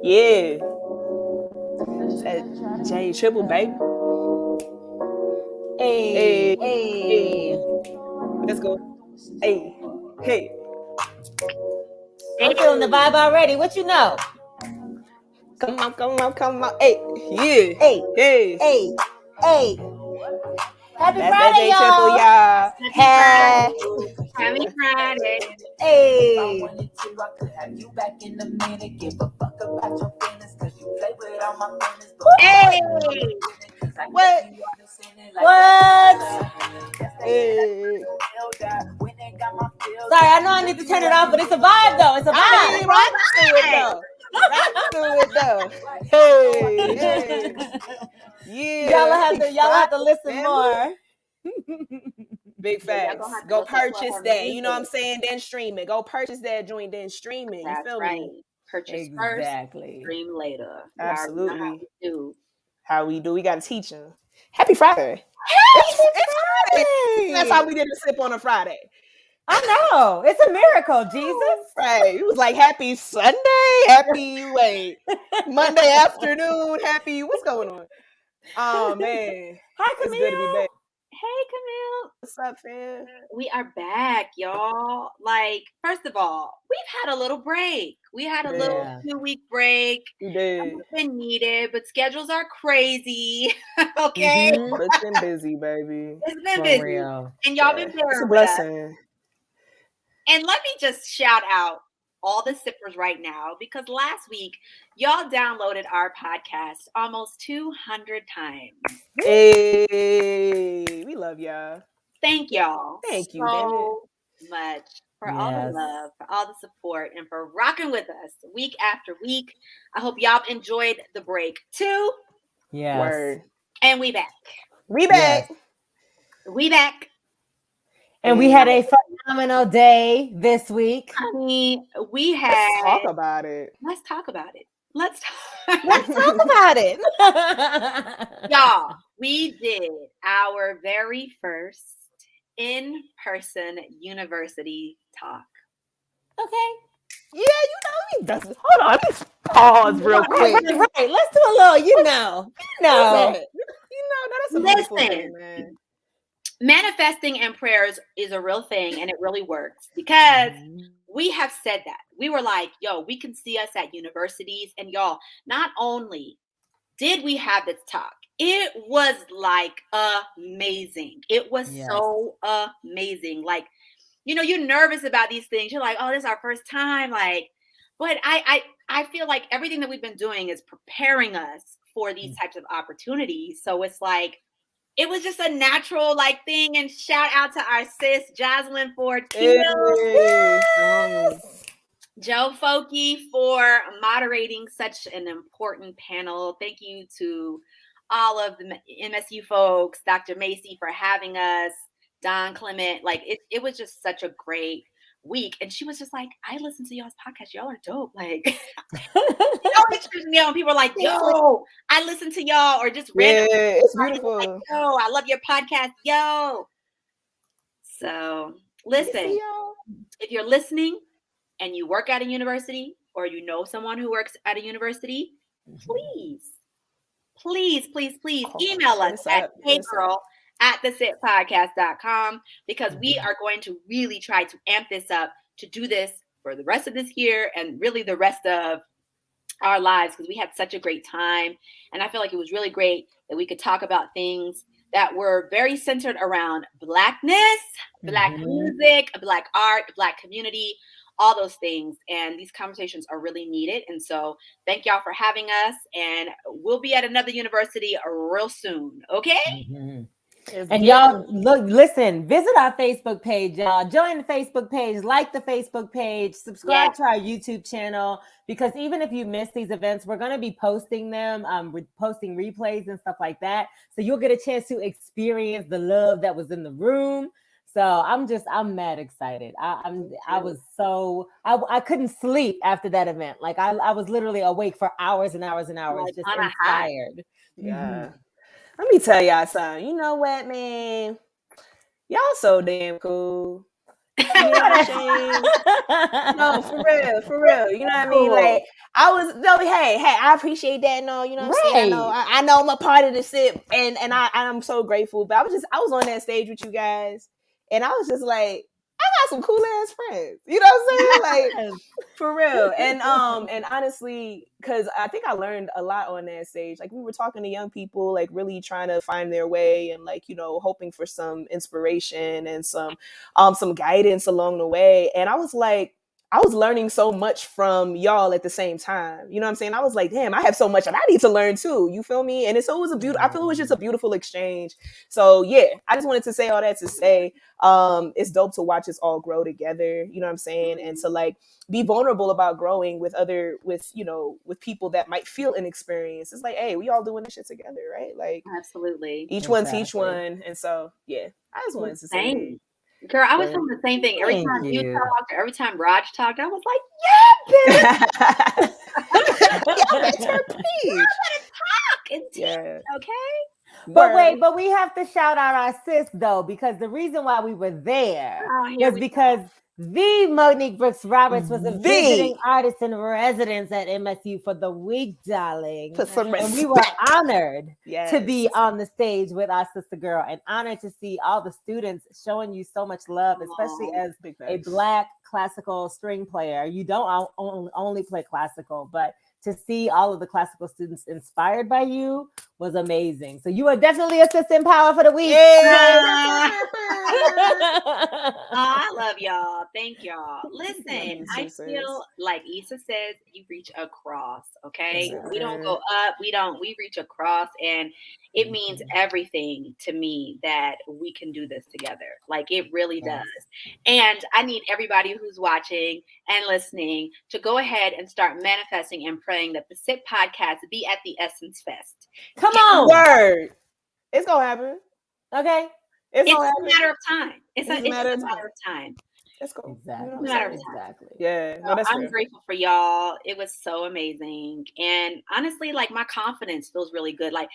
Yeah. J Triple, baby. Hey, Hey, hey. let's go. Hey, hey. I'm feeling the vibe already. What you know? Come on, come on, come on. Hey, yeah. Hey, Hey. hey, hey. Happy That's that Friday, J Triple, y'all. y'all. Happy Hey, Friday. Happy Friday. hey. Hey. What? What? Hey. Sorry, I know I need to turn it off, but it's a vibe though. It's a I vibe. mean, rock to it though. Rock to it though. Hey, hey. Yeah. Y'all have to listen Family. more. Big Yeah, y'all facts. gonna have to Go go support purchase her that. You know what I'm music. saying? Then stream it. Go purchase that joint, then stream it. You That's feel right. me? Purchase first, Exactly. stream later. Y'all already know how Absolutely. we do. How we do. We got to teach them. Happy Friday. Happy It's Friday. That's how Friday. we did a sip on a Friday. I know. It's a miracle, Jesus. Right. It was like happy Sunday. Happy Monday afternoon. Happy what's going on? Oh man. Hi, It's good to be Camille. back. Hey, Camille. What's up, fam? We are back, y'all. Like, first of all, we've had a little break. We had a little Yeah. 2-week break. You did. It's been needed, but schedules are crazy. Okay. Mhm. But it's been busy, baby. It's been For busy. real. And y'all Yeah. been It's a bearing with us. blessing. And let me just shout out all the sippers right now because last week y'all downloaded our podcast almost 200 times. Hey, we love y'all. Thank y'all Thank you, damn it. so much for all the Yes. love, for all the support, and for rocking with us week after week. I hope y'all enjoyed the break too. Yes. Word. And we back. We back. Yes. We back. And we had a phenomenal day this week. I mean, we had. Let's talk about it. Let's talk about it. Let's talk. Let's talk about it. Y'all, we did our very first in-person university talk. Okay. Yeah, you know he does. Hold on, let's pause real quick. Right. Let's do a little, you know. Listen, that's a beautiful Listen. thing, man. Manifesting and prayers is a real thing and it really works because we have said that. We were like, yo, we can see us at universities. And y'all, not only did we have this talk, it was like amazing. It was so amazing. Like, you know, you're nervous about these things. You're like, oh, this is our first time. Like, but I feel like everything that we've been doing is preparing us for these types of opportunities. So it's like, it was just a natural like thing. And shout out to our sis Jocelyn for Joe Folky for moderating such an important panel. Thank you to all of the MSU folks, Dr. Macy for having us, Don Clement. Like it was just such a great week. And she was just like, I listen to y'all's podcast. Y'all are dope. Like it always trips me out when people are like, yo, I listen to y'all, or just random. Yeah, it's beautiful. Like, yo, I love your podcast. Yo. So listen, if you're listening and you work at a university or you know someone who works at a university, please email us at heygirl@thesitpodcast.com because we are going to really try to amp this up to do this for the rest of this year and really the rest of our lives because we had such a great time. And I feel like it was really great that we could talk about things that were very centered around Blackness, Black music, Black art, Black community, all those things. And these conversations are really needed. And so thank y'all for having us. And we'll be at another university real soon. Okay? And y'all listen, visit our Facebook page, y'all. Join the Facebook page, like the Facebook page, subscribe to our YouTube channel, because even if you miss these events, we're going to be posting them, posting replays and stuff like that. So you'll get a chance to experience the love that was in the room. So I'm mad excited. I couldn't sleep after that event. Like I was literally awake for hours and hours and hours, just inspired. Yeah. Let me tell y'all something. You know what, man? Y'all so damn cool. You know what I'm saying? No, for real. You know what I mean? Like I was hey, I appreciate that and all, you know what I'm saying? I know I'm a part of the sip and I'm so grateful. But I was on that stage with you guys and I was just like, I got some cool ass friends. You know what I'm saying? Like for real. And honestly, because I think I learned a lot on that stage. Like we were talking to young people, like really trying to find their way and like, you know, hoping for some inspiration and some guidance along the way. And I was like, I was learning so much from y'all at the same time. You know what I'm saying? I was like, damn, I have so much that I need to learn too. You feel me? And it was a beautiful, I feel it was just a beautiful exchange. So yeah, I just wanted to say all that to say, it's dope to watch us all grow together. You know what I'm saying? And to like be vulnerable about growing with people that might feel inexperienced. It's like, hey, we all doing this shit together, right? Like absolutely. Each one teach one. And so yeah, I just wanted to say that. Girl, I was doing the same thing. Every time you talked, every time Raj talked, I was like, yeah, bitch. Y'all better preach. Talk and teach, okay? But we have to shout out our sis though, because the reason why we were there was because the Monique Brooks Roberts was a visiting artist in residence at MSU for the week, darling. And we were honored to be on the stage with our sister girl and honored to see all the students showing you so much love, especially as a Black classical string player. You don't only play classical, but to see all of the classical students inspired by you was amazing. So you are definitely a sister in power for the week. Yeah. I love y'all. Thank y'all. Listen, I feel like Issa says, you reach across, okay? We don't go up, we reach across, and it means everything to me that we can do this together. Like it really does. And I need everybody who's watching and listening to go ahead and start manifesting and praying that the SIP podcast be at the Essence Fest. Come on. Word. It's gonna happen. Okay. It's a matter of time. It's a matter of time. Let's go. Exactly. Yeah. So I'm grateful for y'all. It was so amazing. And honestly, like my confidence feels really good. Like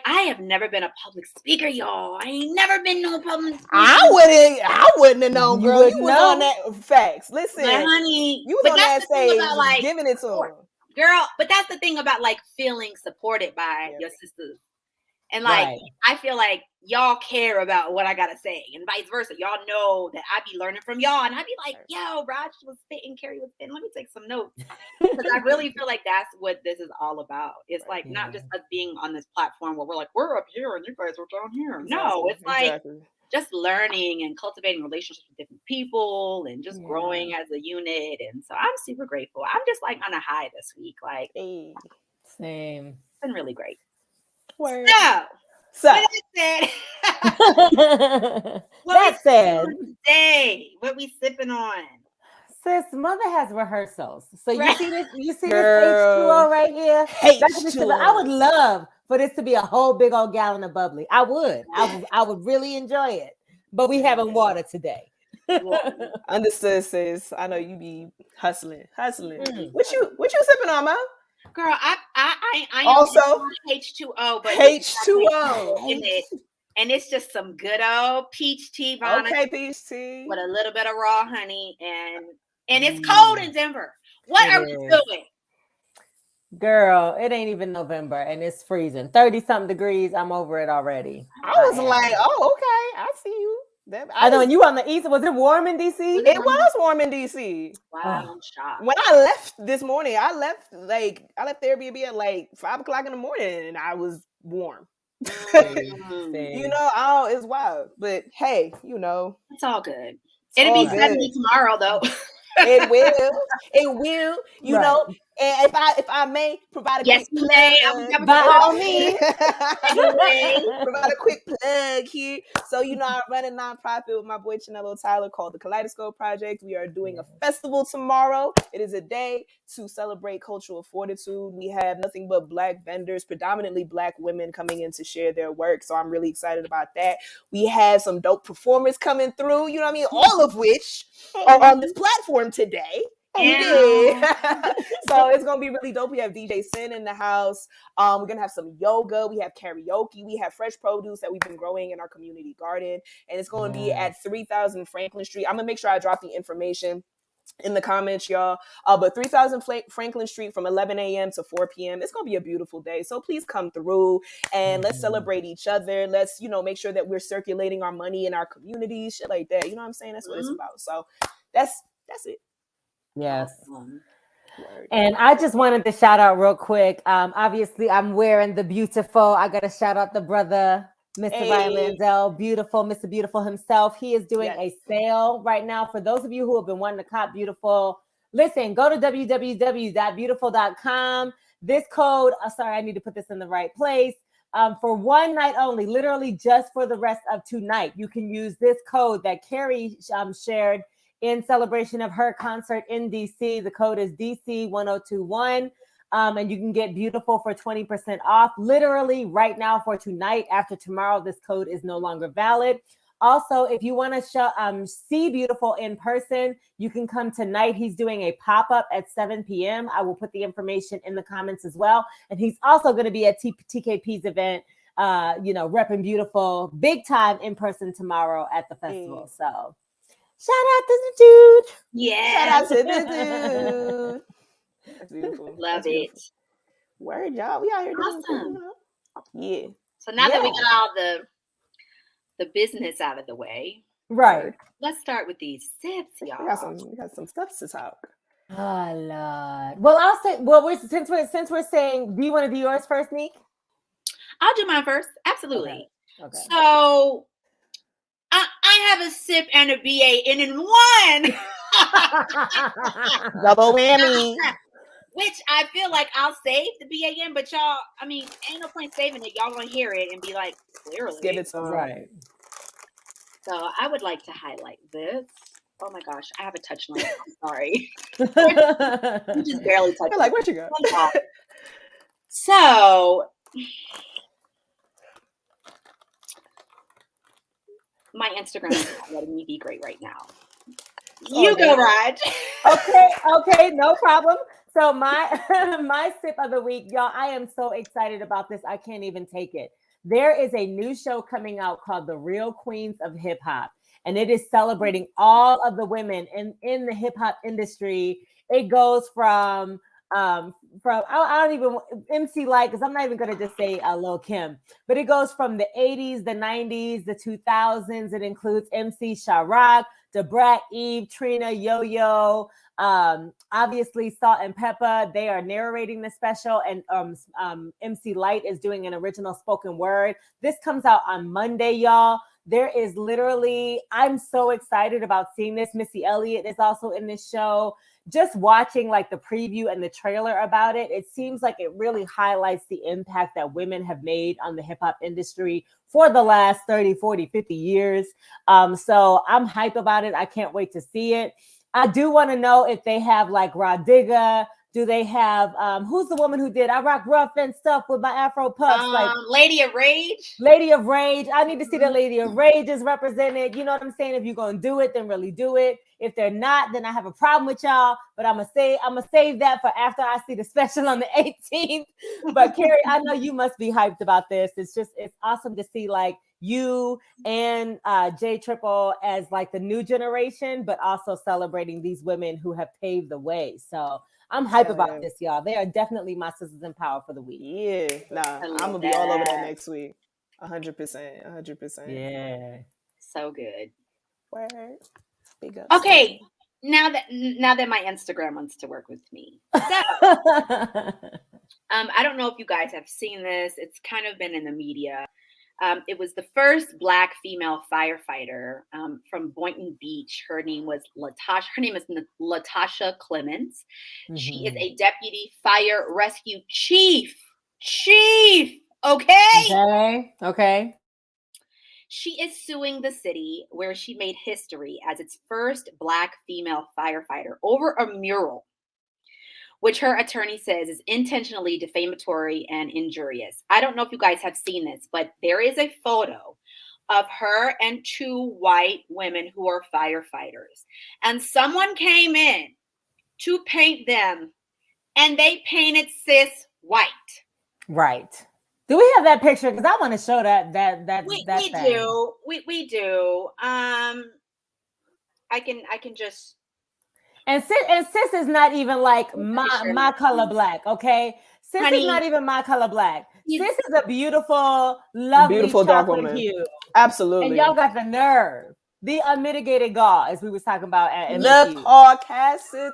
I have never been a public speaker, y'all. I ain't never been no public speaker. I wouldn't have known, girl. You was on that facts. Listen, honey, you was on that stage about, giving it to them. Girl, but that's the thing about like feeling supported by your sisters. And like, I feel like y'all care about what I gotta say, and vice versa. Y'all know that I be learning from y'all, and I be like, "Yo, Raj was spitting, Carrie was spitting. Let me take some notes," because I really feel like that's what this is all about. It's like not just us being on this platform where we're like, we're up here and you guys are down here. No, it's like just learning and cultivating relationships with different people and just growing as a unit. And so I'm super grateful. I'm just like on a high this week. Like, same. It's been really great. Word. So that said, what we sipping on? Sis, Mother has rehearsals. So you see this H2O right here? H2O. I would love for this to be a whole big old gallon of bubbly. I would really enjoy it. But we having water today. Understood, sis. I know you be hustling. What you sipping on, Mom? Girl, I also H2O, but H2O in it, and it's just some good old peach tea, Vonna, peach tea with a little bit of raw honey, and it's cold in Denver. What are we doing? Girl, it ain't even November and it's freezing. 30-something degrees. I'm over it already. I was like, oh, okay, I see you. I know, and you on the east. Was it warm in DC? It was warm in DC. Wow, I'm shocked. When I left this morning, I left the Airbnb at like 5:00 in the morning, and I was warm. You know, it's wild, but hey, you know, it's all good. It'll be 70 tomorrow, though. It will. You know. And if I may provide a quick plug, by all means, provide a quick plug here. So you know, I run a nonprofit with my boy Chappelle Tyler called the Kaleidoscope Project. We are doing a festival tomorrow. It is a day to celebrate cultural fortitude. We have nothing but Black vendors, predominantly Black women, coming in to share their work. So I'm really excited about that. We have some dope performers coming through. You know what I mean? All of which are on this platform today. And he did. So it's gonna be really dope. We have DJ Sin in the house. We're gonna have some yoga. We have karaoke. We have fresh produce that we've been growing in our community garden, and it's gonna be at 3000 Franklin Street. I'm gonna make sure I drop the information in the comments, y'all. But 3000 Franklin Street from 11 a.m. to 4 p.m. It's gonna be a beautiful day. So please come through and let's celebrate each other. Let's, make sure that we're circulating our money in our communities, shit like that. You know what I'm saying? That's what it's about. So that's it. Yes. And I just wanted to shout out real quick. Obviously, I'm wearing the beautiful. I got to shout out the brother, Mr. Ryan Landell, beautiful, Mr. Beautiful himself. He is doing a sale right now. For those of you who have been wanting to cop Beautiful, listen, go to www.beautiful.com. This code, sorry, I need to put this in the right place. For one night only, literally just for the rest of tonight, you can use this code that Carrie shared in celebration of her concert in DC. The code is DC1021. And you can get Beautiful for 20% off literally right now for tonight. After tomorrow, this code is no longer valid. Also, if you want to see Beautiful in person, you can come tonight. He's doing a pop-up at 7 p.m. I will put the information in the comments as well. And he's also going to be at TKP's event, repping Beautiful big time in person tomorrow at the festival. So shout out to the dude. Yeah. Shout out to the dude. That's beautiful. Love That's it. Beautiful. Word, y'all. We out here doing Awesome. Yeah. So now that we got all the business out of the way, right? Let's start with these sips, y'all. We got some stuff to talk. Oh Lord. Well, I'll say. Well, since we're saying, do you want to do yours first, Neek? I'll do mine first. Absolutely. Okay. So I have a sip and a BA in one. Double whammy. Which I feel like I'll save the BAN, but y'all, ain't no point saving it. Y'all gonna hear it and be like, clearly. Give it to them. Right. So I would like to highlight this. Oh my gosh, I have a touch line. I'm sorry. You just barely touched it. Like, where'd you go? So my Instagram is not letting me be great right now. You go, Raj. Okay, no problem. So my sip of the week, y'all, I am so excited about this. I can't even take it. There is a new show coming out called The Real Queens of Hip Hop, and it is celebrating all of the women in the hip hop industry. It goes from I don't even MC Light, because I'm not even gonna just say Lil Kim, but it goes from the 80s, the 90s, the 2000s. It includes MC Sha-Rock, Debrat, Eve, Trina, Yo-Yo, obviously Salt and Pepper. They are narrating the special, and MC Light is doing an original spoken word. This comes out on Monday, y'all. There is literally, I'm so excited about seeing this. Missy Elliott is also in this show. Just watching like the preview and the trailer about it, it seems like it really highlights the impact that women have made on the hip hop industry for the last 30, 40, 50 years. So I'm hype about it. I can't wait to see it. I do want to know if they have like Rod Digga. Do they have who's the woman who did I Rock Rough and Stuff with my Afro puffs? Like Lady of Rage. Lady of Rage. I need to see the Lady of Rage is represented. You know what I'm saying? If you're gonna do it, then really do it. If they're not, then I have a problem with y'all. But I'm gonna save that for after I see the special on the 18th. But Carrie, I know you must be hyped about this. It's awesome to see like you and Triiiple as like the new generation, but also celebrating these women who have paved the way. So I'm hype about this, y'all. They are definitely my sisters in power for the week. Yeah, I'm gonna be all over that next week. 100%. Yeah, so good. Word. Big up. Okay, now that my Instagram wants to work with me. So, I don't know if you guys have seen this. It's kind of been in the media. It was the first Black female firefighter from Boynton Beach. Her name is Latasha Clements. Mm-hmm. She is a deputy fire rescue chief. Okay. She is suing the city where she made history as its first Black female firefighter over a mural, which her attorney says is intentionally defamatory and injurious. I don't know if you guys have seen this, but there is a photo of her and two white women who are firefighters. And someone came in to paint them, and they painted sis white. Right. Do we have that picture? Because I want to show that We thing. do. We do. I can just. And sis is not even like my color black, okay? Sis Honey, is not even my color black. Sis is a beautiful, lovely beautiful dark chocolate woman. hue. Absolutely. And y'all got the nerve. The unmitigated gall, as we was talking about. The caucasity.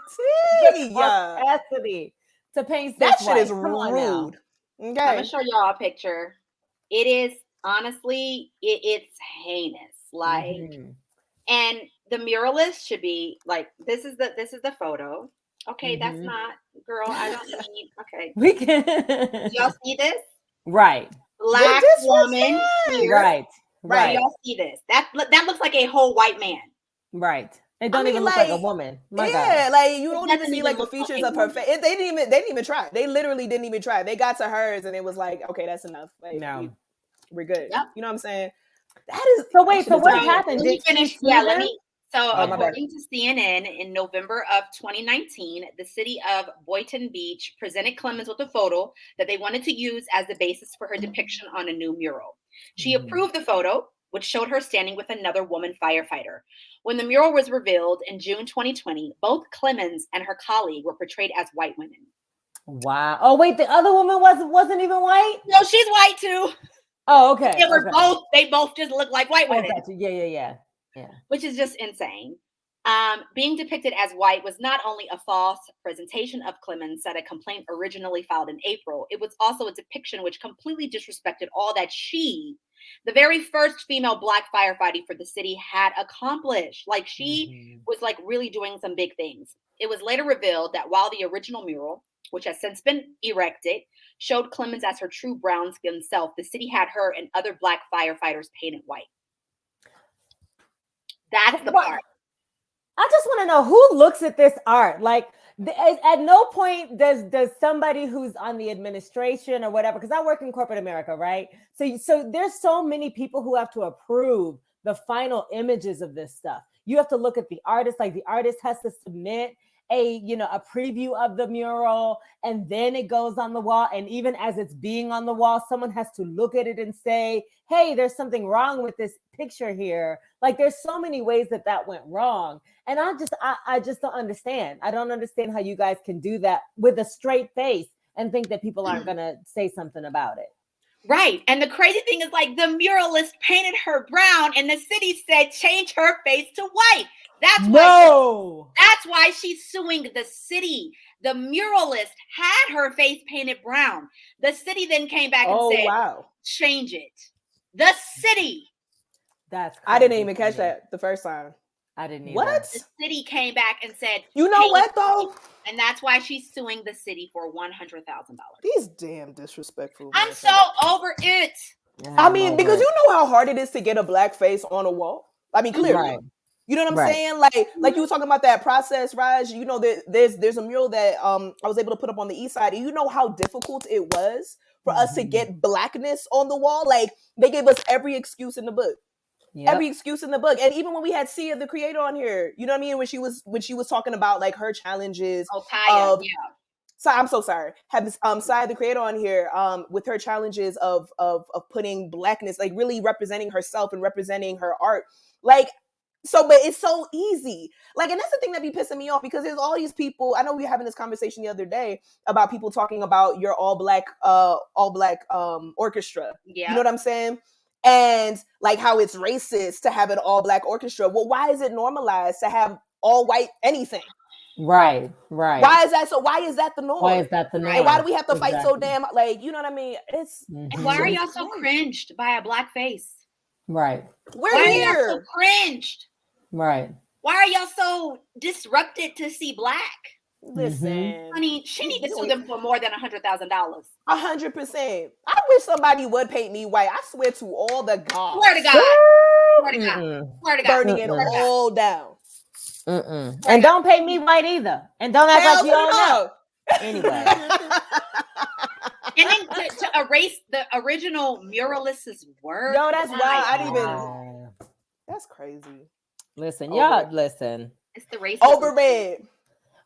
The caucasity to paint that sis shit white. is rude. Okay. I'm going to show y'all a picture. It is, honestly, it's heinous. Like, and the muralist should be like, this is the photo. Okay, that's not, girl, I don't need, okay. We can. Y'all see this? Right. Black woman here. Right. Y'all see this? That looks like a whole white man. Right. It don't even look like a woman. My God. Like you don't even see like the features of her face. They didn't even try. They literally didn't even try. They got to hers and it was like, okay, that's enough. Like, no, we're good. Yep. You know what I'm saying? That is so. Wait. So what happened? Did finish? Yeah. Let me. So, Oh, according to CNN, in November of 2019, the city of Boynton Beach presented Clemens with a photo that they wanted to use as the basis for her depiction on a new mural. She approved the photo, which showed her standing with another woman firefighter. When the mural was revealed in June 2020, both Clemens and her colleague were portrayed as white women. Wow. Oh, wait, the other woman wasn't even white? No, she's white too. Oh, okay. They both just look like white women. Gotcha. Yeah. Which is just insane. Being depicted as white was not only a false presentation of Clemens, said a complaint originally filed in April. It was also a depiction which completely disrespected all that she, the very first female Black firefighter for the city, had accomplished. Like, she was like really doing some big things. It was later revealed that while the original mural, which has since been erected, showed Clemens as her true brown-skinned self, the city had her and other Black firefighters painted white. That's the part. I just want to know who looks at this art. Like, at no point does somebody who's on the administration or whatever, because I work in corporate America, right? So there's so many people who have to approve the final images of this stuff. You have to look at the artist, like the artist has to submit a preview of the mural, and then it goes on the wall. And even as it's being on the wall, someone has to look at it and say, hey, there's something wrong with this picture here. Like, there's so many ways that went wrong. And I just don't understand. I don't understand how you guys can do that with a straight face and think that people aren't going to say something about it. Right. And the crazy thing is, like, the muralist painted her brown and the city said, change her face to white. That's why she's suing the city. The muralist had her face painted brown. The city then came back and said, change it. The city. That's crazy. I didn't even catch that the first time. I didn't either. What? The city came back and said, you know what though? And that's why she's suing the city for $100,000. These damn disrespectful. I'm so over it. Yeah, I mean, because you know how hard it is to get a black face on a wall. I mean, clearly. Right. You know what I'm saying? Like you were talking about that process, Raj. You know, there's a mural that I was able to put up on the east side. And you know how difficult it was for us to get blackness on the wall? Like, they gave us every excuse in the book. Yep. Every excuse in the book. And even when we had Sia, the creator, on here, you know what I mean? When she was talking about like her challenges. Oh, Kaya, So I'm so sorry. Have Sia, the creator, on here with her challenges of putting blackness, like really representing herself and representing her art. Like, so, but it's so easy. Like, and that's the thing that be pissing me off, because there's all these people. I know we were having this conversation the other day about people talking about your all black orchestra. Yeah. You know what I'm saying? And like how it's racist to have an all black orchestra. Well, why is it normalized to have all white anything? Right. Why is that? So why is that the norm? Why is that the norm? And why do we have to fight so damn, like, you know what I mean? It's and why are y'all so cringed by a black face? Right. Why are y'all so cringed? Right. Why are y'all so disrupted to see black? Listen, honey, she need to sue them for more than $100,000. 100%. I wish somebody would paint me white. I swear to all the gods. Swear to God. Swear to God. Swear to God. Burning it all down. And don't paint me white either. And don't act like you don't know. Anyway. And then to erase the original muralist's work. No, that's wild. I didn't even. That's crazy. Listen, y'all, listen. It's the racism. Overread.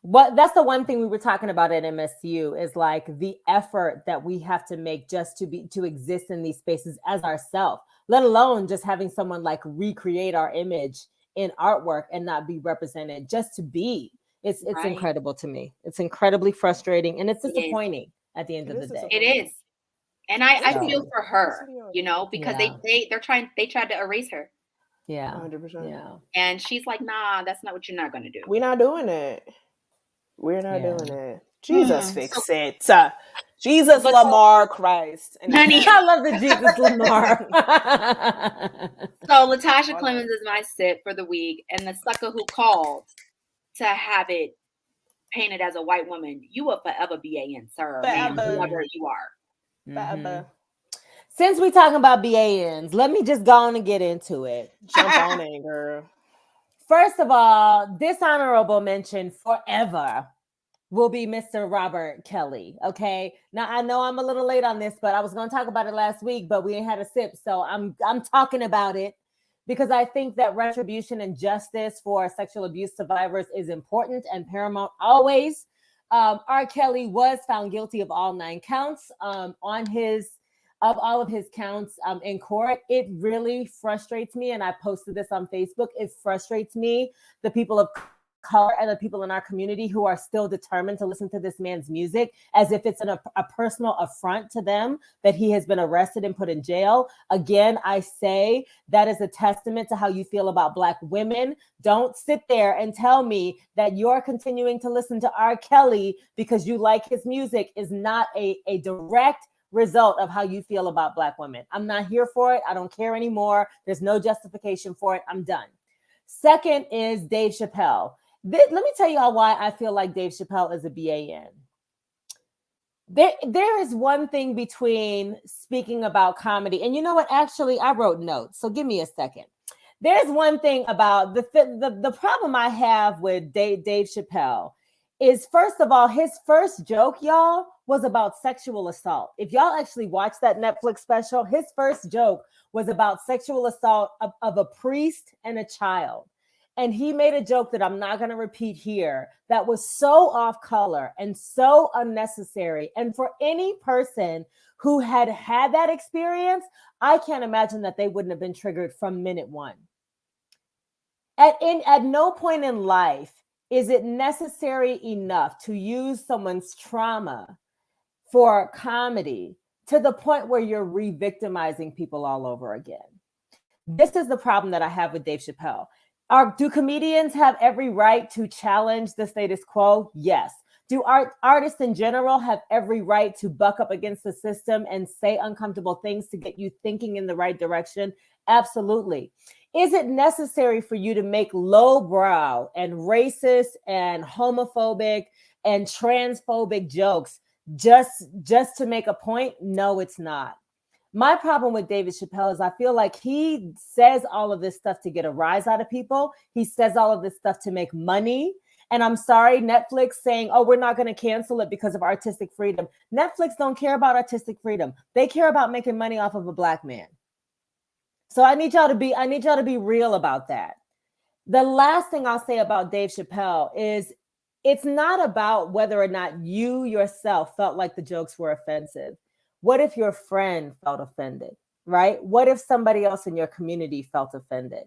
That's the one thing we were talking about at MSU is like the effort that we have to make just to exist in these spaces as ourselves, let alone just having someone like recreate our image in artwork and not be represented, just to be. It's Right. incredible to me. It's incredibly frustrating and it's It is. disappointing at the end of the day. It is. And I So- feel for her, you know, because Yeah. they tried to erase her. Yeah. 100%. Yeah. And she's like, nah, that's not what you're not gonna do. We're not doing it. We're not Yeah. doing it. Jesus fix So- it. Jesus But- Lamar Christ. Honey. I love the Jesus Lamar. So Latasha Clemens is my sip for the week, and the sucker who called to have it painted as a white woman, you will forever be BAN, sir, ma'am, Forever. whoever you are. Forever. Since we talking about BANs, let me just go on and get into it. Jump on it, girl. First of all, dishonorable mention forever will be Mr. Robert Kelly. Okay. Now I know I'm a little late on this, but I was going to talk about it last week, but we ain't had a sip. So I'm talking about it because I think that retribution and justice for sexual abuse survivors is important and paramount always. R. Kelly was found guilty of all 9 counts of all of his counts in court. It really frustrates me, and I posted this on Facebook. It frustrates me, the people of color and the people in our community who are still determined to listen to this man's music as if it's a personal affront to them that he has been arrested and put in jail. Again, I say that is a testament to how you feel about Black women. Don't sit there and tell me that you're continuing to listen to R. Kelly because you like his music is not a direct result of how you feel about Black women. I'm not here for it. I don't care anymore. There's no justification for it. I'm done. Second is Dave Chappelle. Let me tell you all why I feel like Dave Chappelle is a BAN. There is one thing between speaking about comedy, and you know what? Actually, I wrote notes, so give me a second. There's one thing about the problem I have with Dave Chappelle is, first of all, his first joke, y'all, was about sexual assault. If y'all actually watch that Netflix special, his first joke was about sexual assault of a priest and a child. And he made a joke that I'm not going to repeat here that was so off color and so unnecessary. And for any person who had that experience, I can't imagine that they wouldn't have been triggered from minute one. At no point in life is it necessary enough to use someone's trauma for comedy to the point where you're re-victimizing people all over again. This is the problem that I have with Dave Chappelle. Do comedians have every right to challenge the status quo? Yes. Do artists in general have every right to buck up against the system and say uncomfortable things to get you thinking in the right direction? Absolutely. Is it necessary for you to make lowbrow and racist and homophobic and transphobic jokes just to make a point? No, it's not. My problem with David Chappelle is I feel like he says all of this stuff to get a rise out of people. He says all of this stuff to make money. And I'm sorry, Netflix saying, oh, we're not going to cancel it because of artistic freedom. Netflix don't care about artistic freedom. They care about making money off of a Black man. So I need y'all to be real about that. The last thing I'll say about Dave Chappelle is it's not about whether or not you yourself felt like the jokes were offensive. What if your friend felt offended, right? What if somebody else in your community felt offended?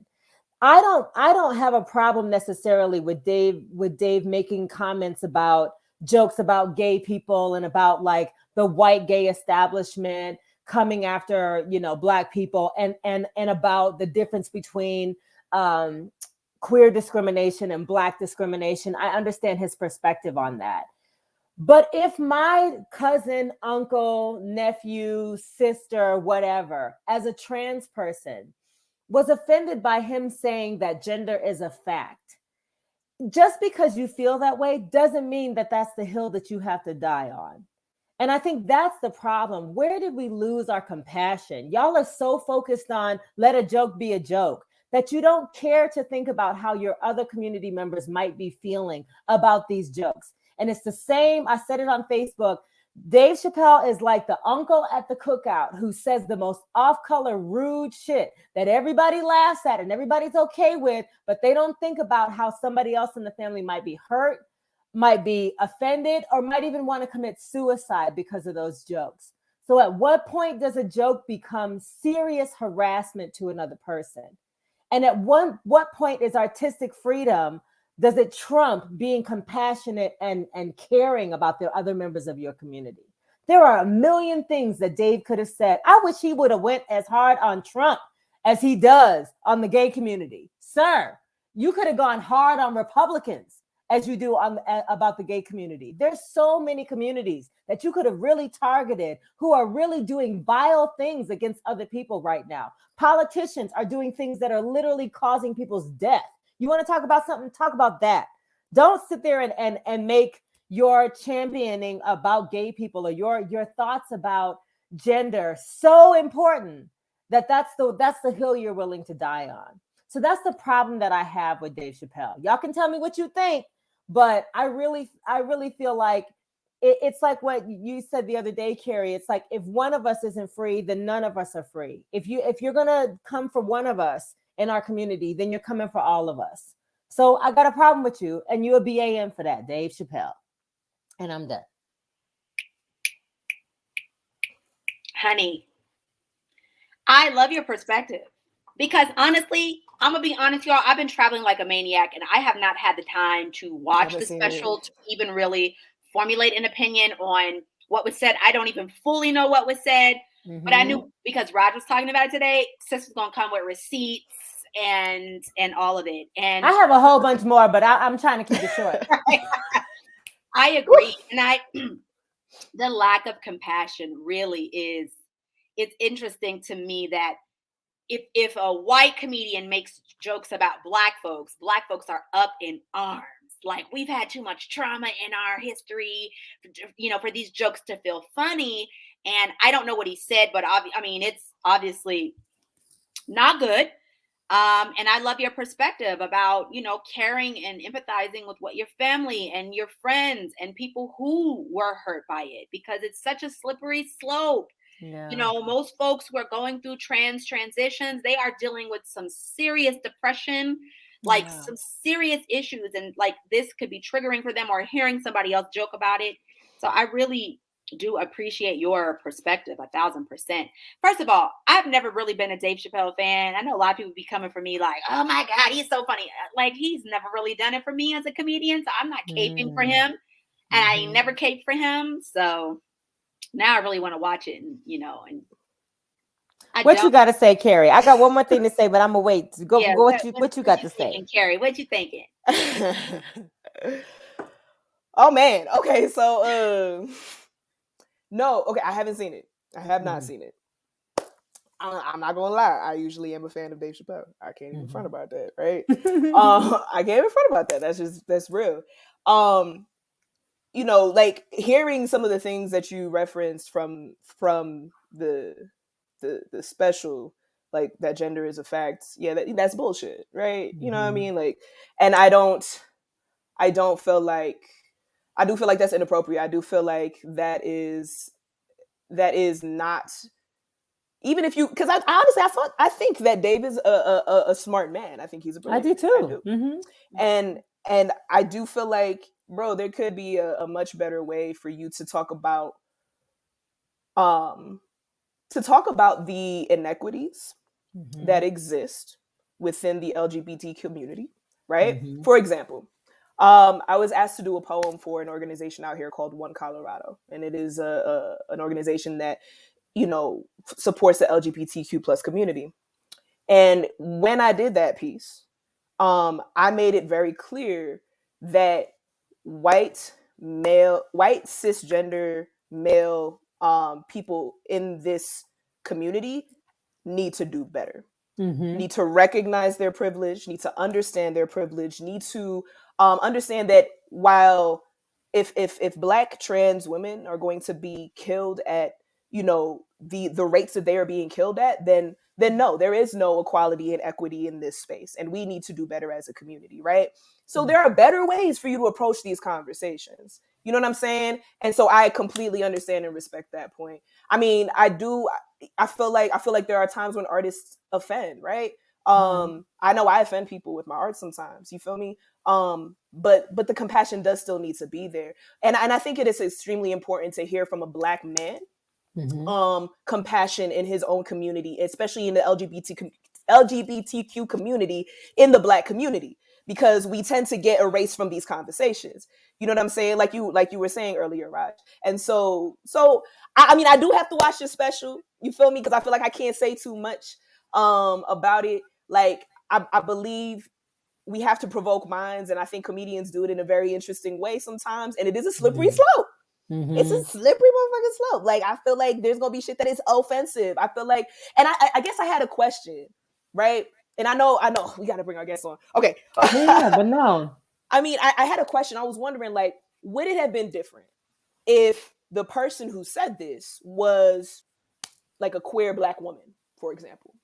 I don't have a problem necessarily with Dave making comments about jokes about gay people and about like the white gay establishment coming after, Black people and about the difference between queer discrimination and Black discrimination. I understand his perspective on that. But if my cousin, uncle, nephew, sister, whatever, as a trans person, was offended by him saying that gender is a fact, just because you feel that way doesn't mean that that's the hill that you have to die on. And I think that's the problem. Where did we lose our compassion? Y'all are so focused on let a joke be a joke that you don't care to think about how your other community members might be feeling about these jokes. And it's the same. I said it on Facebook. Dave Chappelle is like the uncle at the cookout who says the most off-color, rude shit that everybody laughs at and everybody's okay with, but they don't think about how somebody else in the family might be hurt, might be offended or might even want to commit suicide because of those jokes. So at what point does a joke become serious harassment to another person? And at what point is artistic freedom, does it trump being compassionate and caring about the other members of your community? There are a million things that Dave could have said. I wish he would have went as hard on Trump as he does on the gay community. Sir, you could have gone hard on Republicans as you do on about the gay community. There's so many communities that you could have really targeted who are really doing vile things against other people right now. Politicians are doing things that are literally causing people's death. You want to talk about something? Talk about that. Don't sit there and make your championing about gay people or your thoughts about gender so important that that's the hill you're willing to die on. So that's the problem that I have with Dave Chappelle. Y'all can tell me what you think, but I really feel like it's like what you said the other day, Carrie. It's like if one of us isn't free, then none of us are free. If you're gonna come for one of us in our community, then you're coming for all of us. So I got a problem with you, and you a BAM for that, Dave Chappelle. And I'm done. Honey, I love your perspective because honestly, I'm gonna be honest, y'all. I've been traveling like a maniac, and I have not had the time to watch the special to even really formulate an opinion on what was said. I don't even fully know what was said, but I knew because Raj was talking about it today. Sis was gonna come with receipts and all of it. And I have a whole bunch more, but I'm trying to keep it short. I agree, and the lack of compassion really is. It's interesting to me that if a white comedian makes jokes about black folks are up in arms. Like, we've had too much trauma in our history, for these jokes to feel funny. And I don't know what he said, but it's obviously not good. And I love your perspective about, caring and empathizing with what your family and your friends and people who were hurt by it, because it's such a slippery slope. Yeah. Most folks who are going through transitions, they are dealing with some serious depression, some serious issues. And this could be triggering for them, or hearing somebody else joke about it. So I really do appreciate your perspective 1,000%. First of all, I've never really been a Dave Chappelle fan. I know a lot of people be coming for me like, oh my God, he's so funny. Like, he's never really done it for me as a comedian. So I'm not caping for him. And I ain't never caped for him. So now I really want to watch it, and what you got to say, Carrie? I got one more thing to say, but I'm gonna wait. Go. What you got to say, Carrie? What you thinking? Oh man. Okay. So no. Okay. I haven't seen it. I have not seen it. I'm not gonna lie. I usually am a fan of Dave Chappelle. I can't even front about that, right? I can't even front about that. That's real. Like hearing some of the things that you referenced from the special, like that gender is a fact. Yeah, that's bullshit, right? You know what I mean? Like, and I do feel like that's inappropriate. I do feel like that is not, even if you, because I honestly I think that Dave is a smart man. I think he's a brilliant. I do too. I do. And I do feel like, bro, there could be a much better way for you to talk about the inequities that exist within the LGBT community, right? For example, I was asked to do a poem for an organization out here called One Colorado, and it is an organization that supports the LGBTQ plus community. And when I did that piece, I made it very clear that white cisgender male people in this community need to do better. Need to recognize their privilege, need to understand their privilege, need to understand that while if Black trans women are going to be killed at the rates that they are being killed at, then no, there is no equality and equity in this space, and we need to do better as a community, right? So there are better ways for you to approach these conversations. You know what I'm saying? And so I completely understand and respect that point. I mean, I feel like there are times when artists offend, right? I know I offend people with my art sometimes, you feel me? But the compassion does still need to be there. And I think it is extremely important to hear from a Black man compassion in his own community, especially in the LGBTQ community, in the Black community, because we tend to get erased from these conversations. You know what I'm saying? Like you were saying earlier, Raj. And so I mean, I do have to watch this special. You feel me? Because I feel like I can't say too much about it. Like I believe we have to provoke minds, and I think comedians do it in a very interesting way sometimes, and it is a slippery slope. It's a slippery motherfucking slope. Like, I feel like there's gonna be shit that is offensive. I feel like, and I guess I had a question, right? And I know we gotta bring our guests on. Okay. Yeah, but no. I mean, I had a question. I was wondering, like, would it have been different if the person who said this was like a queer Black woman, for example?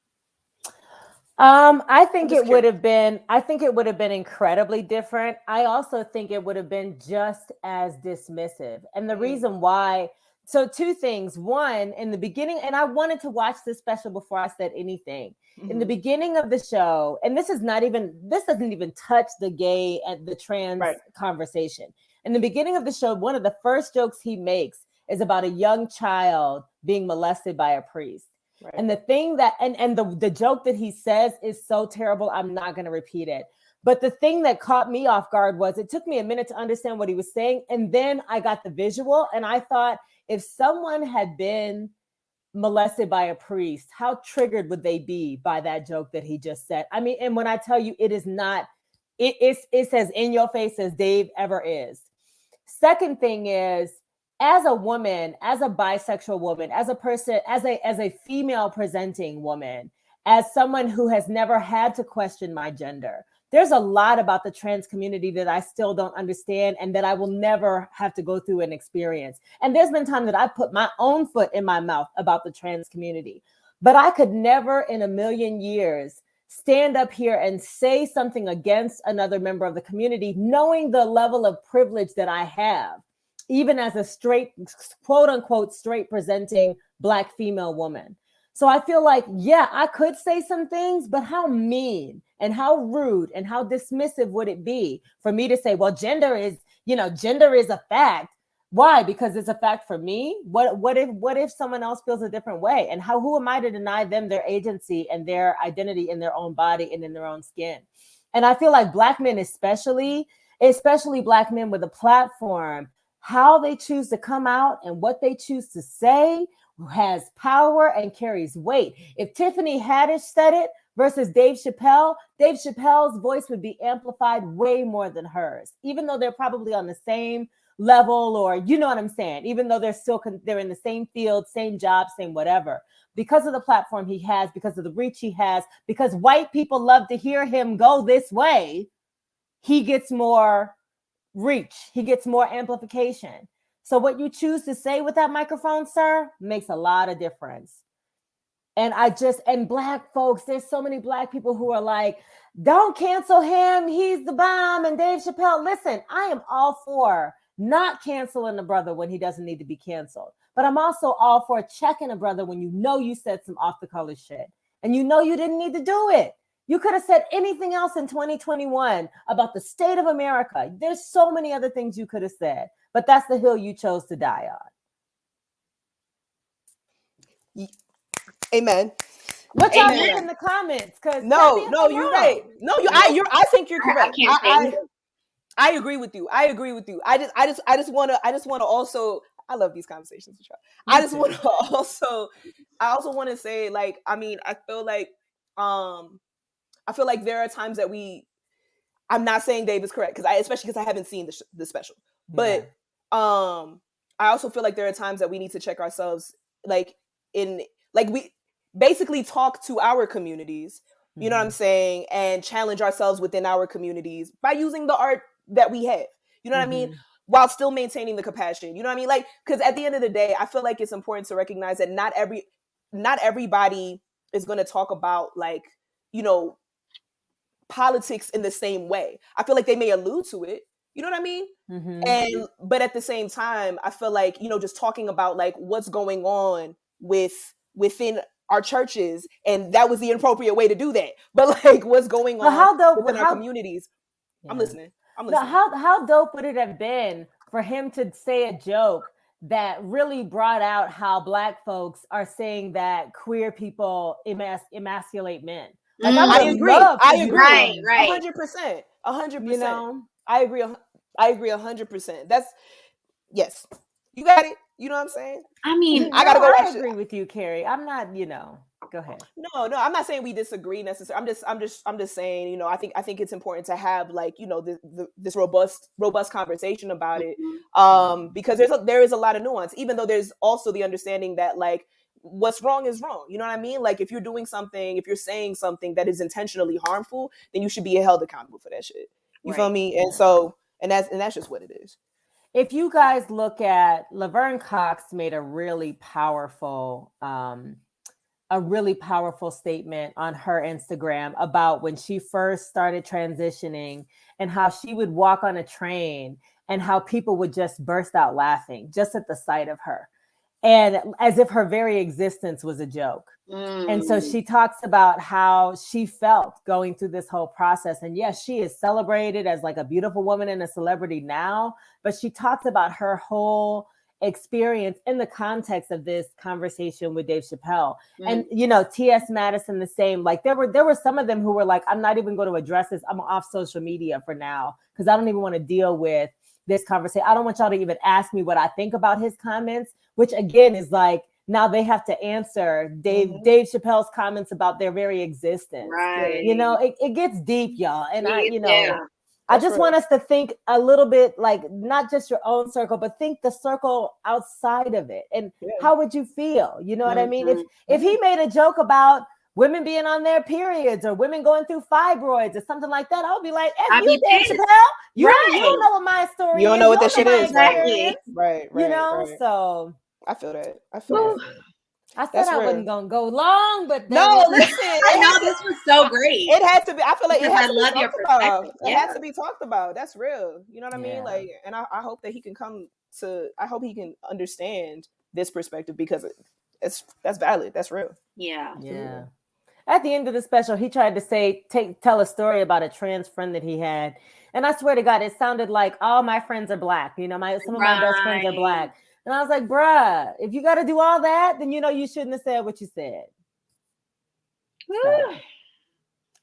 I think it would have been incredibly different. I also think it would have been just as dismissive. And the reason why, so two things. One, in the beginning, and I wanted to watch this special before I said anything. In the beginning of the show, and this doesn't even touch the gay and the trans conversation. In the beginning of the show, one of the first jokes he makes is about a young child being molested by a priest. Right. And the thing that, and the joke that he says is so terrible, I'm not going to repeat it. But the thing that caught me off guard was it took me a minute to understand what he was saying. And then I got the visual, and I thought, if someone had been molested by a priest, how triggered would they be by that joke that he just said? I mean, and when I tell you, it is not, it's as in your face as Dave ever is. Second thing is, as a woman, as a bisexual woman, as a person, as a female presenting woman, as someone who has never had to question my gender, there's a lot about the trans community that I still don't understand and that I will never have to go through and experience. And there's been time that I put my own foot in my mouth about the trans community, but I could never in a million years stand up here and say something against another member of the community, knowing the level of privilege that I have, even as a straight, quote unquote, straight presenting Black female woman. So I feel like, yeah, I could say some things, but how mean and how rude and how dismissive would it be for me to say, well, gender is a fact. Why? Because it's a fact for me. What if someone else feels a different way? And who am I to deny them their agency and their identity in their own body and in their own skin? And I feel like Black men, especially Black men with a platform, how they choose to come out and what they choose to say has power and carries weight. If Tiffany Haddish said it versus Dave Chappelle's voice would be amplified way more than hers, even though they're probably on the same level, or you know what I'm saying, even though they're in the same field, same job, same whatever. Because of the platform he has, because of the reach he has, because white people love to hear him go this way, he gets more reach, he gets more amplification. So what you choose to say with that microphone, sir, makes a lot of difference. And Black folks, there's so many Black people who are like, don't cancel him, he's the bomb, and Dave Chappelle. Listen, I am all for not canceling a brother when he doesn't need to be canceled. But I'm also all for checking a brother when you know you said some off the color shit and you know you didn't need to do it. You could have said anything else in 2021 about the state of America. There's so many other things you could have said, but that's the hill you chose to die on. Amen. What y'all think in the comments? No, you're right. No, I think you're correct. I agree with you. I just want to also, I love these conversations with y'all. I also want to say, like, I mean, I feel like there are times that I'm not saying Dave is correct, especially because I haven't seen the special, but I also feel like there are times that we need to check ourselves, we basically talk to our communities, you know what I'm saying, and challenge ourselves within our communities by using the art that we have, you know what I mean, while still maintaining the compassion, you know what I mean, like, because at the end of the day, I feel like it's important to recognize that not everybody is going to talk about, like, you know, politics in the same way. I feel like they may allude to it, you know what I mean, but at the same time, I feel like, you know, just talking about, like, what's going on within our churches, and that was the inappropriate way to do that. But like, what's going on within our communities? Yeah. I'm listening. How dope would it have been for him to say a joke that really brought out how Black folks are saying that queer people emasculate men? Like, I agree. I agree. Right. 100%. 100%. You know, I agree 100%. That's, yes. You got it. You know what I'm saying? I mean, I gotta go watch it. I agree with you, Carrie. I'm not, go ahead. No, I'm not saying we disagree necessarily. I'm just saying, I think it's important to have, like, this robust conversation about it, because there is a lot of nuance, even though there's also the understanding that, like, what's wrong is wrong. You know what I mean? Like, if you're saying something that is intentionally harmful, then you should be held accountable for that shit. You feel me? And so, and that's just what it is. If you guys look at, Laverne Cox made a really powerful statement on her Instagram about when she first started transitioning and how she would walk on a train and how people would just burst out laughing just at the sight of her, and as if her very existence was a joke. And so she talks about how she felt going through this whole process. And yes, she is celebrated as like a beautiful woman and a celebrity now, but she talks about her whole experience in the context of this conversation with Dave Chappelle. And T.S. Madison the same. Like, there were some of them who were like, I'm not even going to address this. I'm off social media for now because I don't even want to deal with this conversation. I don't want y'all to even ask me what I think about his comments, which again is like, now they have to answer Dave Chappelle's comments about their very existence. Right. It gets deep, y'all. And I just want us to think a little bit, like, not just your own circle, but think the circle outside of it. And how would you feel? You know what I mean? If he made a joke about women being on their periods or women going through fibroids or something like that, I would be like, F you, Dave Chappelle. You don't know what my story is. You don't know what that shit is. Right. So I feel that. I said I wasn't gonna go long, but no, listen. I know this was so great. It had to be. I feel like I love your perspective. It has to be talked about. That's real. You know what I mean? Like, and I hope that he can I hope he can understand this perspective, because that's valid. That's real. Yeah. Yeah. At the end of the special, he tried to tell a story about a trans friend that he had, and I swear to God, it sounded like all my friends are Black. Some of my best friends are Black. And I was like, bruh, if you got to do all that, then you shouldn't have said what you said. So.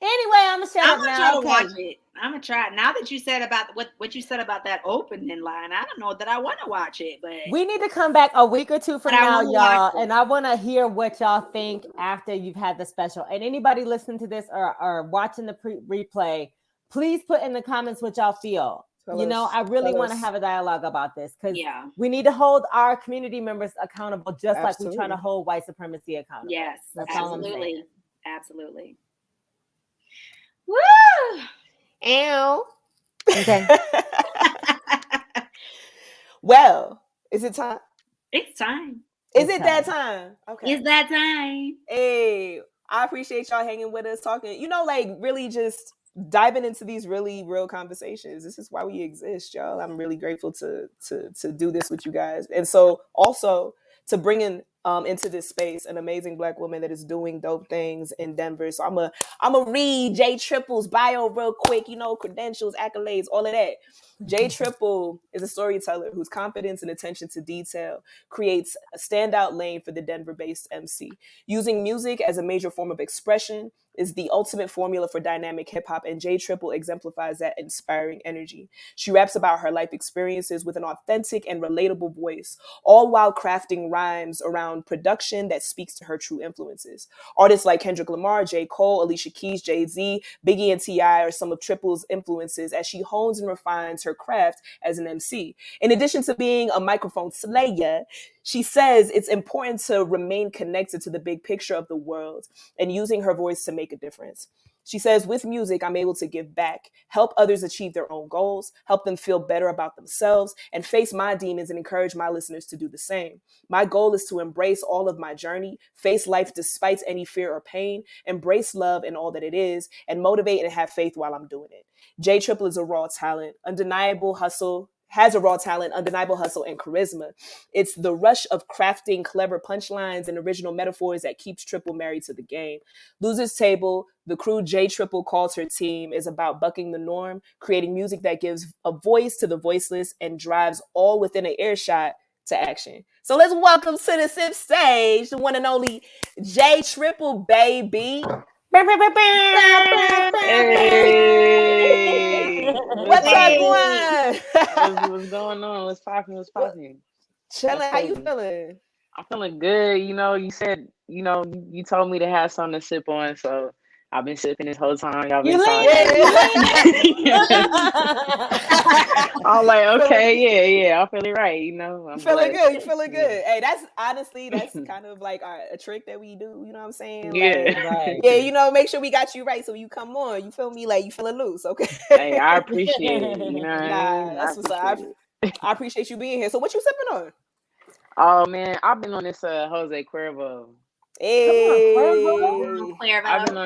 Anyway, I'm gonna shut up now. I'm gonna try to watch it. I'm gonna try. Now that you said about what you said about that opening line, I don't know that I want to watch it, but we need to come back a week or two from now, y'all, and I want to hear what y'all think after you've had the special. And anybody listening to this or watching the replay, please put in the comments what y'all feel. I really want to have a dialogue about this, because we need to hold our community members accountable, just like we're trying to hold white supremacy accountable. Yes, that's absolutely. Absolutely. Woo! Ow. Okay. Well, is it time? It's time. Is it that time? Okay. It's that time. Hey, I appreciate y'all hanging with us, talking, like, really just diving into these really real conversations. This is why we exist, y'all. I'm really grateful to do this with you guys. And so also to bring in into this space an amazing Black woman that is doing dope things in Denver. So I'm a read Triiple's bio real quick, credentials, accolades, all of that. Triiple is a storyteller whose confidence and attention to detail creates a standout lane for the Denver-based MC. Using music as a major form of expression is the ultimate formula for dynamic hip-hop, and Triiple exemplifies that inspiring energy. She raps about her life experiences with an authentic and relatable voice, all while crafting rhymes around production that speaks to her true influences. Artists like Kendrick Lamar, J. Cole, Alicia Keys, Jay-Z, Biggie, and T.I. are some of Triiple's influences as she hones and refines her craft as an MC. In addition to being a microphone slayer, she says it's important to remain connected to the big picture of the world and using her voice to make a difference. She says, with music, I'm able to give back, help others achieve their own goals, help them feel better about themselves, and face my demons and encourage my listeners to do the same. My goal is to embrace all of my journey, face life despite any fear or pain, embrace love and all that it is, and motivate and have faith while I'm doing it. Triiple is a raw talent, undeniable hustle, has a raw talent, undeniable hustle, and charisma. It's the rush of crafting clever punchlines and original metaphors that keeps Triiiple married to the game. Losers Table, the crew Triiiple calls her team, is about bucking the norm, creating music that gives a voice to the voiceless and drives all within an earshot to action. So let's welcome to the SIP stage the one and only Triiiple, baby. Hey, What's up, going? what's going on? What's popping? What's popping? Chilling. How you feeling? I'm feeling good. You know, you said, you told me to have something to sip on, so I've been sipping this whole time. Y'all been talking. I'm like, okay, yeah, I'm feeling right. I'm feeling good. You feeling good? Hey, that's kind of like a trick that we do. You know what I'm saying? Yeah, like, right. Yeah. Make sure we got you right so you come on. You feel me? Like you feeling loose? Okay. Hey, I appreciate it. That's what's up. I appreciate you being here. So, what you sipping on? Oh man, I've been on this Jose Cuervo. Hey, I've been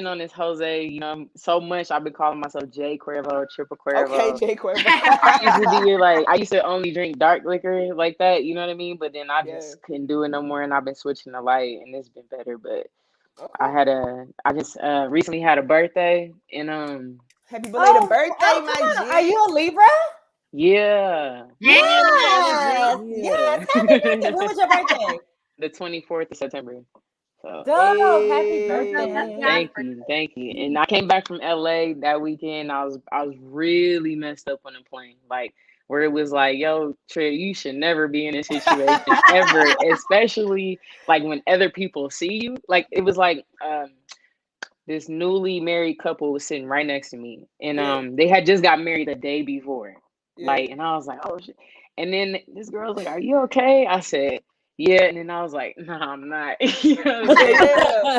on this Jose, so much. I've been calling myself J Cuervo, Triiiple Cuervo. Okay, J Cuervo. I used to only drink dark liquor like that, you know what I mean? But then I just couldn't do it no more, and I've been switching to light, and it's been better. But I just recently had a birthday, and happy belated birthday, my G. Are you a Libra? Yeah. Yes. Happy birthday. When was your birthday? The 24th of September. So, happy birthday. Thank you. And I came back from LA that weekend. I was really messed up on the plane. Like where it was like, yo, Trey, you should never be in this situation ever, especially like when other people see you. Like it was like this newly married couple was sitting right next to me. And they had just got married the day before. Like, and I was like, oh shit. And then this girl's like, are you okay? I said, yeah, and then I was like, "Nah, I'm not." You know what I'm saying?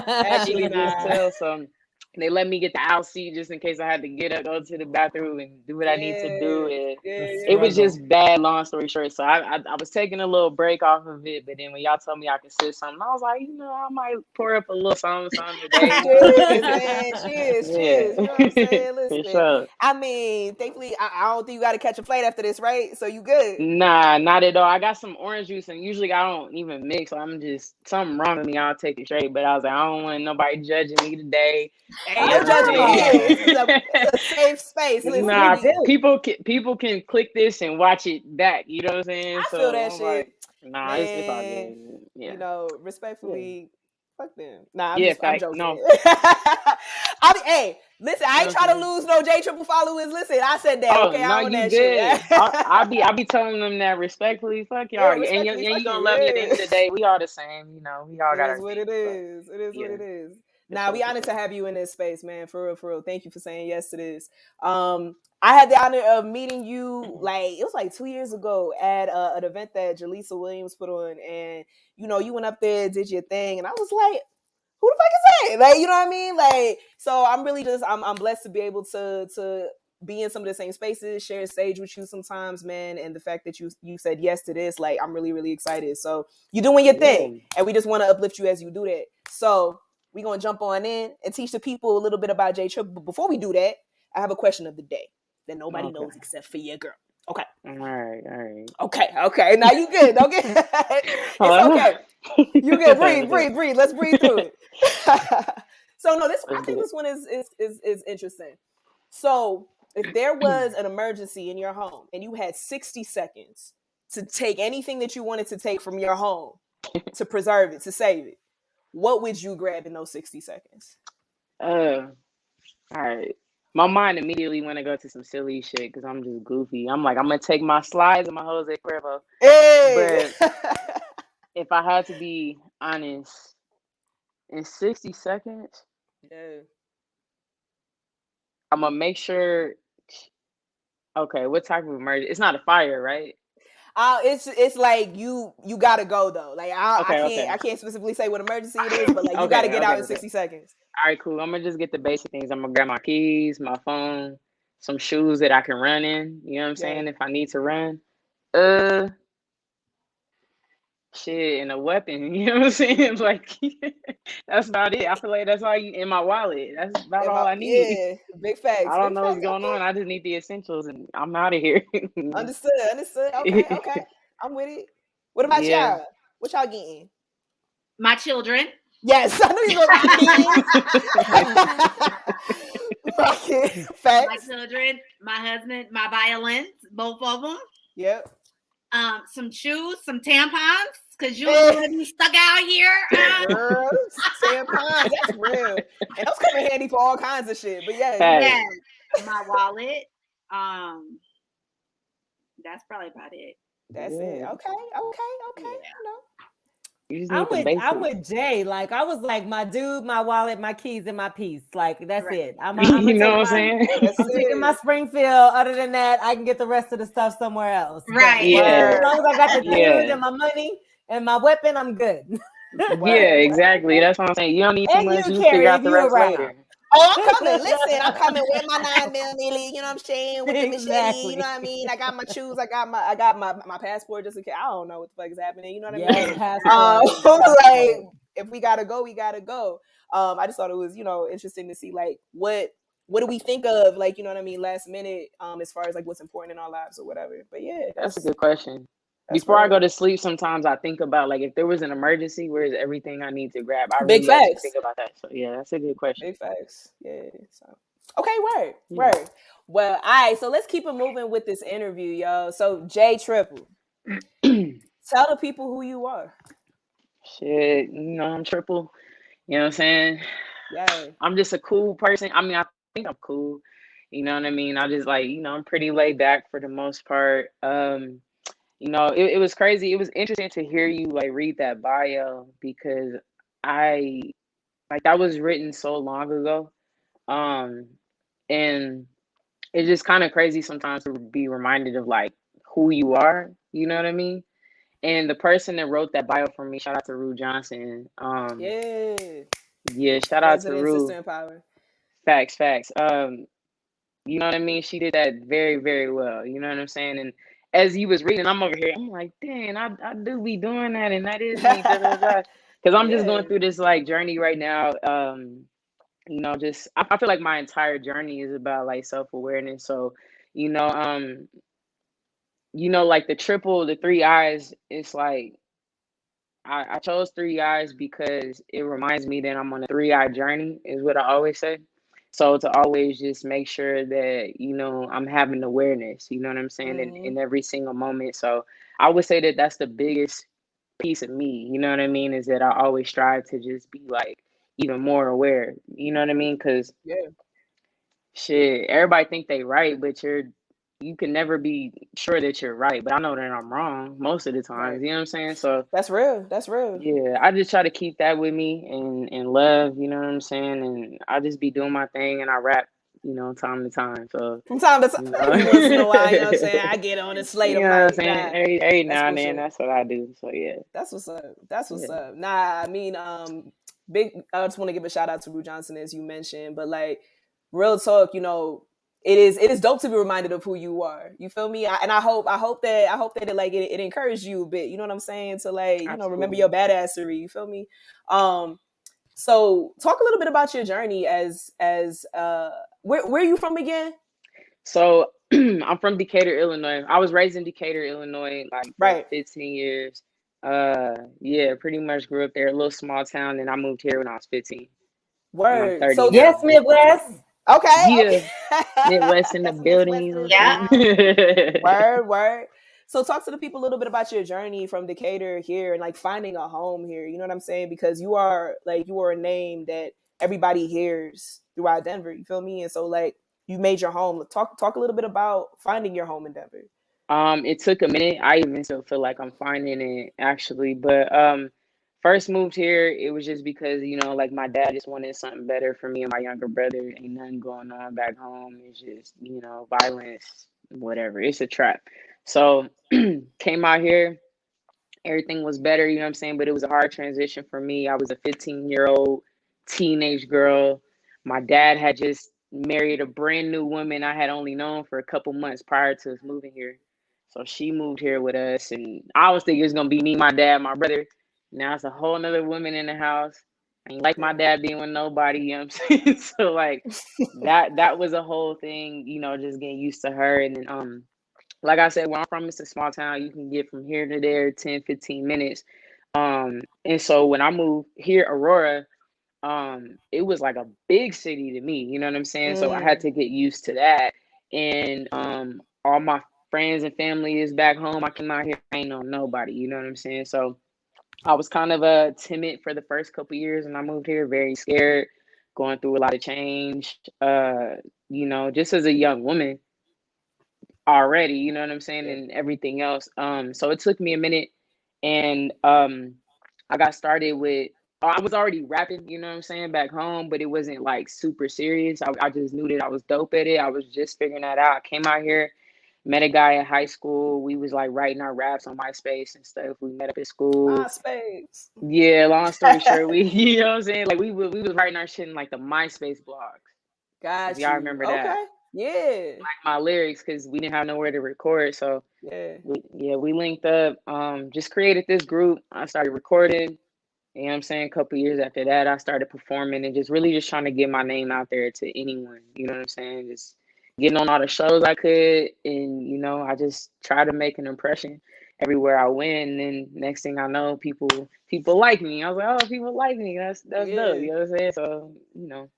Actually, just tell some. They let me get the aisle seat just in case I had to get up, go to the bathroom, and do what I need to do. And it was just bad. Long story short, so I was taking a little break off of it, but then when y'all told me I could sit something, I was like, I might pour up a little something today. Cheers. You know what I'm saying? Listen, sure. I mean, thankfully, I don't think you got to catch a flight after this, right? So you good? Nah, not at all. I got some orange juice, and usually I don't even mix. So I'm just something wrong with me. I'll take it straight. But I was like, I don't want nobody judging me today. Ain't no judgment here. It's a safe space. Listen, nah, people can click this and watch it back. You know what I'm saying? I feel that shit. Like, nah, it's all good. Yeah. Respectfully, fuck them. Nah, I'm joking. No. Hey, listen, I ain't trying to lose no Triiiple followers. Listen, I said that. Oh, okay, no, I own that shit. I be telling them that respectfully. Fuck y'all, and you gonna love me at the end of the day. We all the same, we all got our what it is. It is what it is. Nah, we honored to have you in this space, man. For real. Thank you for saying yes to this. I had the honor of meeting you it was like 2 years ago at an event that Jaleesa Williams put on, and you went up there, did your thing, and I was like, who the fuck is that? Like, you know what I mean? Like, so I'm really I'm blessed to be able to be in some of the same spaces, share a stage with you sometimes, man. And the fact that you said yes to this, like, I'm really, really excited. So you're doing your thing, and we just want to uplift you as you do that. So we're going to jump on in and teach the people a little bit about Triiiple. But before we do that, I have a question of the day that nobody knows except for your girl. Okay. All right. Okay. Now you good. Don't get it's okay. You good. Breathe. Let's breathe through it. So no, I think this one is interesting. So if there was an emergency in your home and you had 60 seconds to take anything that you wanted to take from your home to preserve it, to save it, what would you grab in those 60 seconds? All right. My mind immediately want to go to some silly shit because I'm just goofy. I'm like, I'm going to take my slides and my Jose Cuervo. Hey! But if I had to be honest, in 60 seconds, I'm going to make sure. Okay, what type of emergency? It's not a fire, right? It's like you gotta go though. Like I can't specifically say what emergency it is, but like you gotta get out in 60 seconds. All right, cool. I'm gonna just get the basic things. I'm gonna grab my keys, my phone, some shoes that I can run in. You know what I'm saying? If I need to run. shit and a weapon. You know what I'm saying? Like that's about it. I feel like that's all you in my wallet. That's about all I need. Yeah, big facts. I don't Big know what's facts. going Okay. on. I just need the essentials and I'm out of here. Understood. Okay. I'm with it. What about Yeah. y'all? What y'all getting? My children. Yes, I knew you were my kids. My Facts. children, my husband, my violins, both of them. Yep. Some shoes, some tampons, because you don't want to be stuck out here. Girl, tampons, that's real. And those come in handy for all kinds of shit. But yeah, Yes, my wallet. That's probably about it. That's it. Okay. Yeah. You know. You just need the I'm basics. with Jay. Like I was like my dude, my wallet, my keys, and my piece. Like that's Right. it. I'm You know what I'm saying? I'm taking my Springfield. Other than that, I can get the rest of the stuff somewhere else. Right. But Yeah. as long as I got the Yeah. shoes and my money and my weapon, I'm good. Yeah, exactly. That's what I'm saying. You don't need too And much. you, You Carrie, figure out if the you rest around. later. Oh, I'm coming. Listen, I'm coming with my 9mm, you know what I'm saying? With the machete, Exactly. you know what I mean? I got my shoes, I got my passport just in case. I don't know what the fuck is happening, you know what I mean? Passport. Like if we gotta go, we gotta go. I just thought it was, interesting to see like what do we think of, like, you know what I mean, last minute, as far as like what's important in our lives or whatever. But yeah, That's a good question. that's Before I real. go to sleep, sometimes I think about like if there was an emergency, where's everything I need to grab? I Big really actually facts. think about that. So yeah, that's a good question. Big facts. Yeah. So okay, word. Well, all right. So let's keep it moving with this interview, yo. So Triiiple, tell the people who you are. Shit, I'm Triiiple. You know what I'm saying? Yeah. I'm just a cool person. I mean, I think I'm cool. You know what I mean? I just like, I'm pretty laid back for the most part. It was crazy. It was interesting to hear you like read that bio because I like that was written so long ago. Um, and it's just kind of crazy sometimes to be reminded of like who you are, you know what I mean? And the person that wrote that bio for me, shout out to Rue Johnson. Yeah, shout out to President, Rue. sister in power. Facts. You know what I mean? She did that very, very well. You know what I'm saying? And as you was reading, I'm over here, I'm like, dang, I do be doing that, and that is me, because I'm just going through this like journey right now. Just I feel like my entire journey is about like self-awareness. So, you know, um, like the triple, the three eyes, it's like I chose three eyes because it reminds me that I'm on a 3-eye journey, is what I always say. So to always just make sure that, I'm having awareness, you know what I'm saying, in every single moment. So I would say that that's the biggest piece of me, you know what I mean, is that I always strive to just be like even more aware, you know what I mean? Because shit, everybody think they right, but you can never be sure that you're right. But I know that I'm wrong most of the times, you know what I'm saying? So That's real. yeah, I just try to keep that with me and love, you know what I'm saying? And I just be doing my thing and I rap, time to time. So From time to time, every once in a while, you know what I'm saying? I get on a slate you of know what I'm mic. saying? Nah, Every that's now and for then, sure. that's what I do. So yeah. That's what's up. That's what's Yeah. up. Nah, I mean, big. I just want to give a shout out to Rue Johnson, as you mentioned, but like, real talk, it is dope to be reminded of who you are. You feel me? I hope that it, like it encouraged you a bit. You know what I'm saying? To like, remember Absolutely. your badassery. You feel me? So talk a little bit about your journey as where are you from again? So I'm from Decatur, Illinois. I was raised in Decatur, Illinois, like for 15 years. Yeah, pretty much grew up there, a little small town, and I moved here when I was 15. And I'm Word. 30 So now. Yes, Midwest. Okay. Midwest in the building, you know what I'm saying? Word. So talk to the people a little bit about your journey from Decatur here and like finding a home here. You know what I'm saying? Because you are a name that everybody hears throughout Denver. You feel me? And so like you made your home. Talk a little bit about finding your home in Denver. It took a minute. I even still feel like I'm finding it actually, but first moved here, it was just because, like my dad just wanted something better for me and my younger brother. Ain't nothing going on back home. It's just, violence, whatever. It's a trap. So came out here, everything was better, you know what I'm saying? But it was a hard transition for me. I was a 15-year-old teenage girl. My dad had just married a brand new woman I had only known for a couple months prior to us moving here. So she moved here with us, and I was thinking it was gonna be me, my dad, my brother. Now it's a whole nother woman in the house. I ain't like my dad being with nobody, you know what I'm saying? So like that was a whole thing, you know, just getting used to her. And then like I said, where I'm from, it's a small town. You can get from here to there 10, 15 minutes. And so when I moved here, Aurora, it was like a big city to me, you know what I'm saying? So I had to get used to that. And all my friends and family is back home. I came out here, I ain't know nobody, you know what I'm saying? So I was kind of timid for the first couple years, and I moved here very scared, going through a lot of change. You know, just as a young woman already, you know what I'm saying, and everything else. So it took me a minute, and I got started with. I was already rapping, you know what I'm saying, back home, but it wasn't like super serious. I just knew that I was dope at it. I was just figuring that out. I came out here, met a guy at high school. We was like writing our raps on MySpace and stuff. We met up at school. MySpace. Yeah, long story short, we you know what I'm saying? Like we was writing our shit in like the MySpace blogs. If Got y'all you. remember that. Okay. Yeah. Like my lyrics, because we didn't have nowhere to record. So Yeah. we linked up, just created this group. I started recording. You know what I'm saying? A couple years after that, I started performing and just really just trying to get my name out there to anyone. You know what I'm saying? Just getting on all the shows I could. And, you know, I just try to make an impression everywhere I went. And then next thing I know, people like me. I was like, oh, people like me. That's dope. You know what I'm saying? So, you know,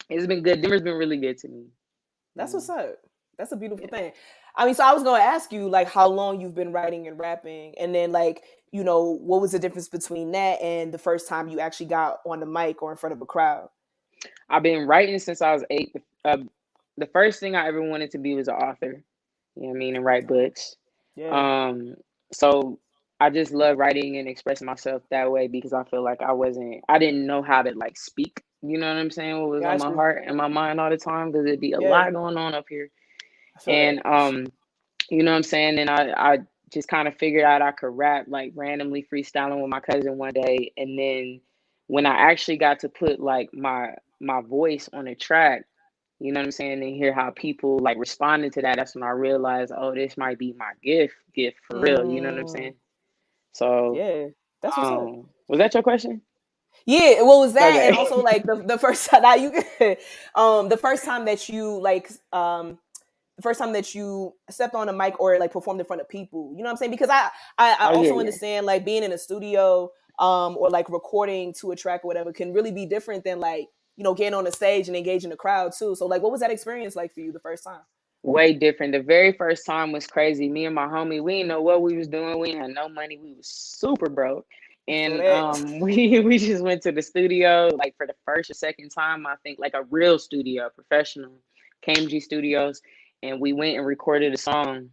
it's been good. Denver's been really good to me. That's what's up. That's a beautiful thing. I mean, so I was going to ask you, like, how long you've been writing and rapping, and then, like, you know, what was the difference between that and the first time you actually got on the mic or in front of a crowd? I've been writing since I was 8. The first thing I ever wanted to be was an author. You know what I mean? And write books. Yeah. So I just love writing and expressing myself that way because I feel like I didn't know how to like speak. You know what I'm saying? What was on my heart and my mind all the time, because it'd be a lot going on up here. And you know what I'm saying? And I just kind of figured out I could rap, like randomly freestyling with my cousin one day. And then when I actually got to put like my voice on a track, you know what I'm saying, and hear how people like responded to that, that's when I realized, oh, this might be my gift for real. You know what I'm saying? So yeah, that's what's up. was that your question? Yeah, what was that? Okay. And also like the first time that you the first time that you like the first time that you stepped on a mic or like performed in front of people, you know what I'm saying? Because I also understand like being in a studio or like recording to a track or whatever can really be different than like, you know, getting on a stage and engaging the crowd too. So like, what was that experience like for you the first time? Way different. The very first time was crazy. Me and my homie, we didn't know what we was doing. We had no money. We was super broke. And we just went to the studio like for the first or second time, I think, like a real studio, professional, KMG Studios, and we went and recorded a song.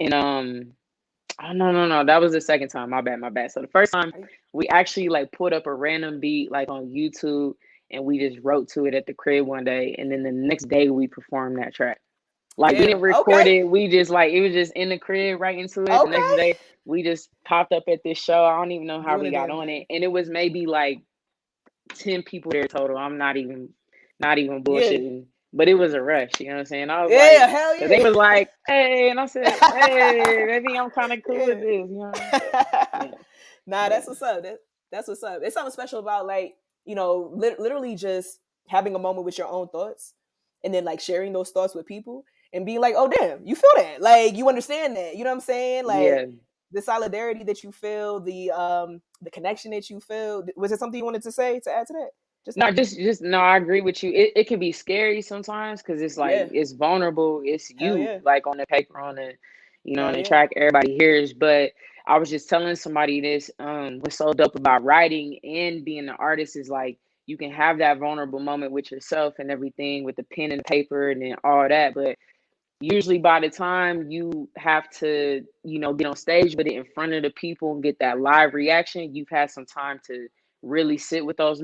And oh no, that was the second time. My bad. So the first time we actually like put up a random beat like on YouTube, and we just wrote to it at the crib one day, and then the next day we performed that track. Like we didn't record it. We just like it was just in the crib right into it. The next day we just popped up at this show. I don't even know how we got on it. And it was maybe like 10 people there total. I'm not even bullshitting. But it was a rush, you know what I'm saying? I was like, hell yeah. They was like, hey, and I said, hey, maybe I'm kind of cool with this, you know? Nah, that's what's up. That's what's up. It's something special about like, you know, literally just having a moment with your own thoughts and then like sharing those thoughts with people and being like, oh damn, you feel that. Like you understand that. You know what I'm saying? Like the solidarity that you feel, the connection that you feel. Was it something you wanted to say to add to that? Just no, I agree with you. It can be scary sometimes because it's like it's vulnerable. It's you like on the paper, on the on the track, everybody hears. But I was just telling somebody this, what's so dope about writing and being an artist is like you can have that vulnerable moment with yourself and everything with the pen and the paper and then all that. But usually by the time you have to, get on stage with it in front of the people and get that live reaction, you've had some time to really sit with those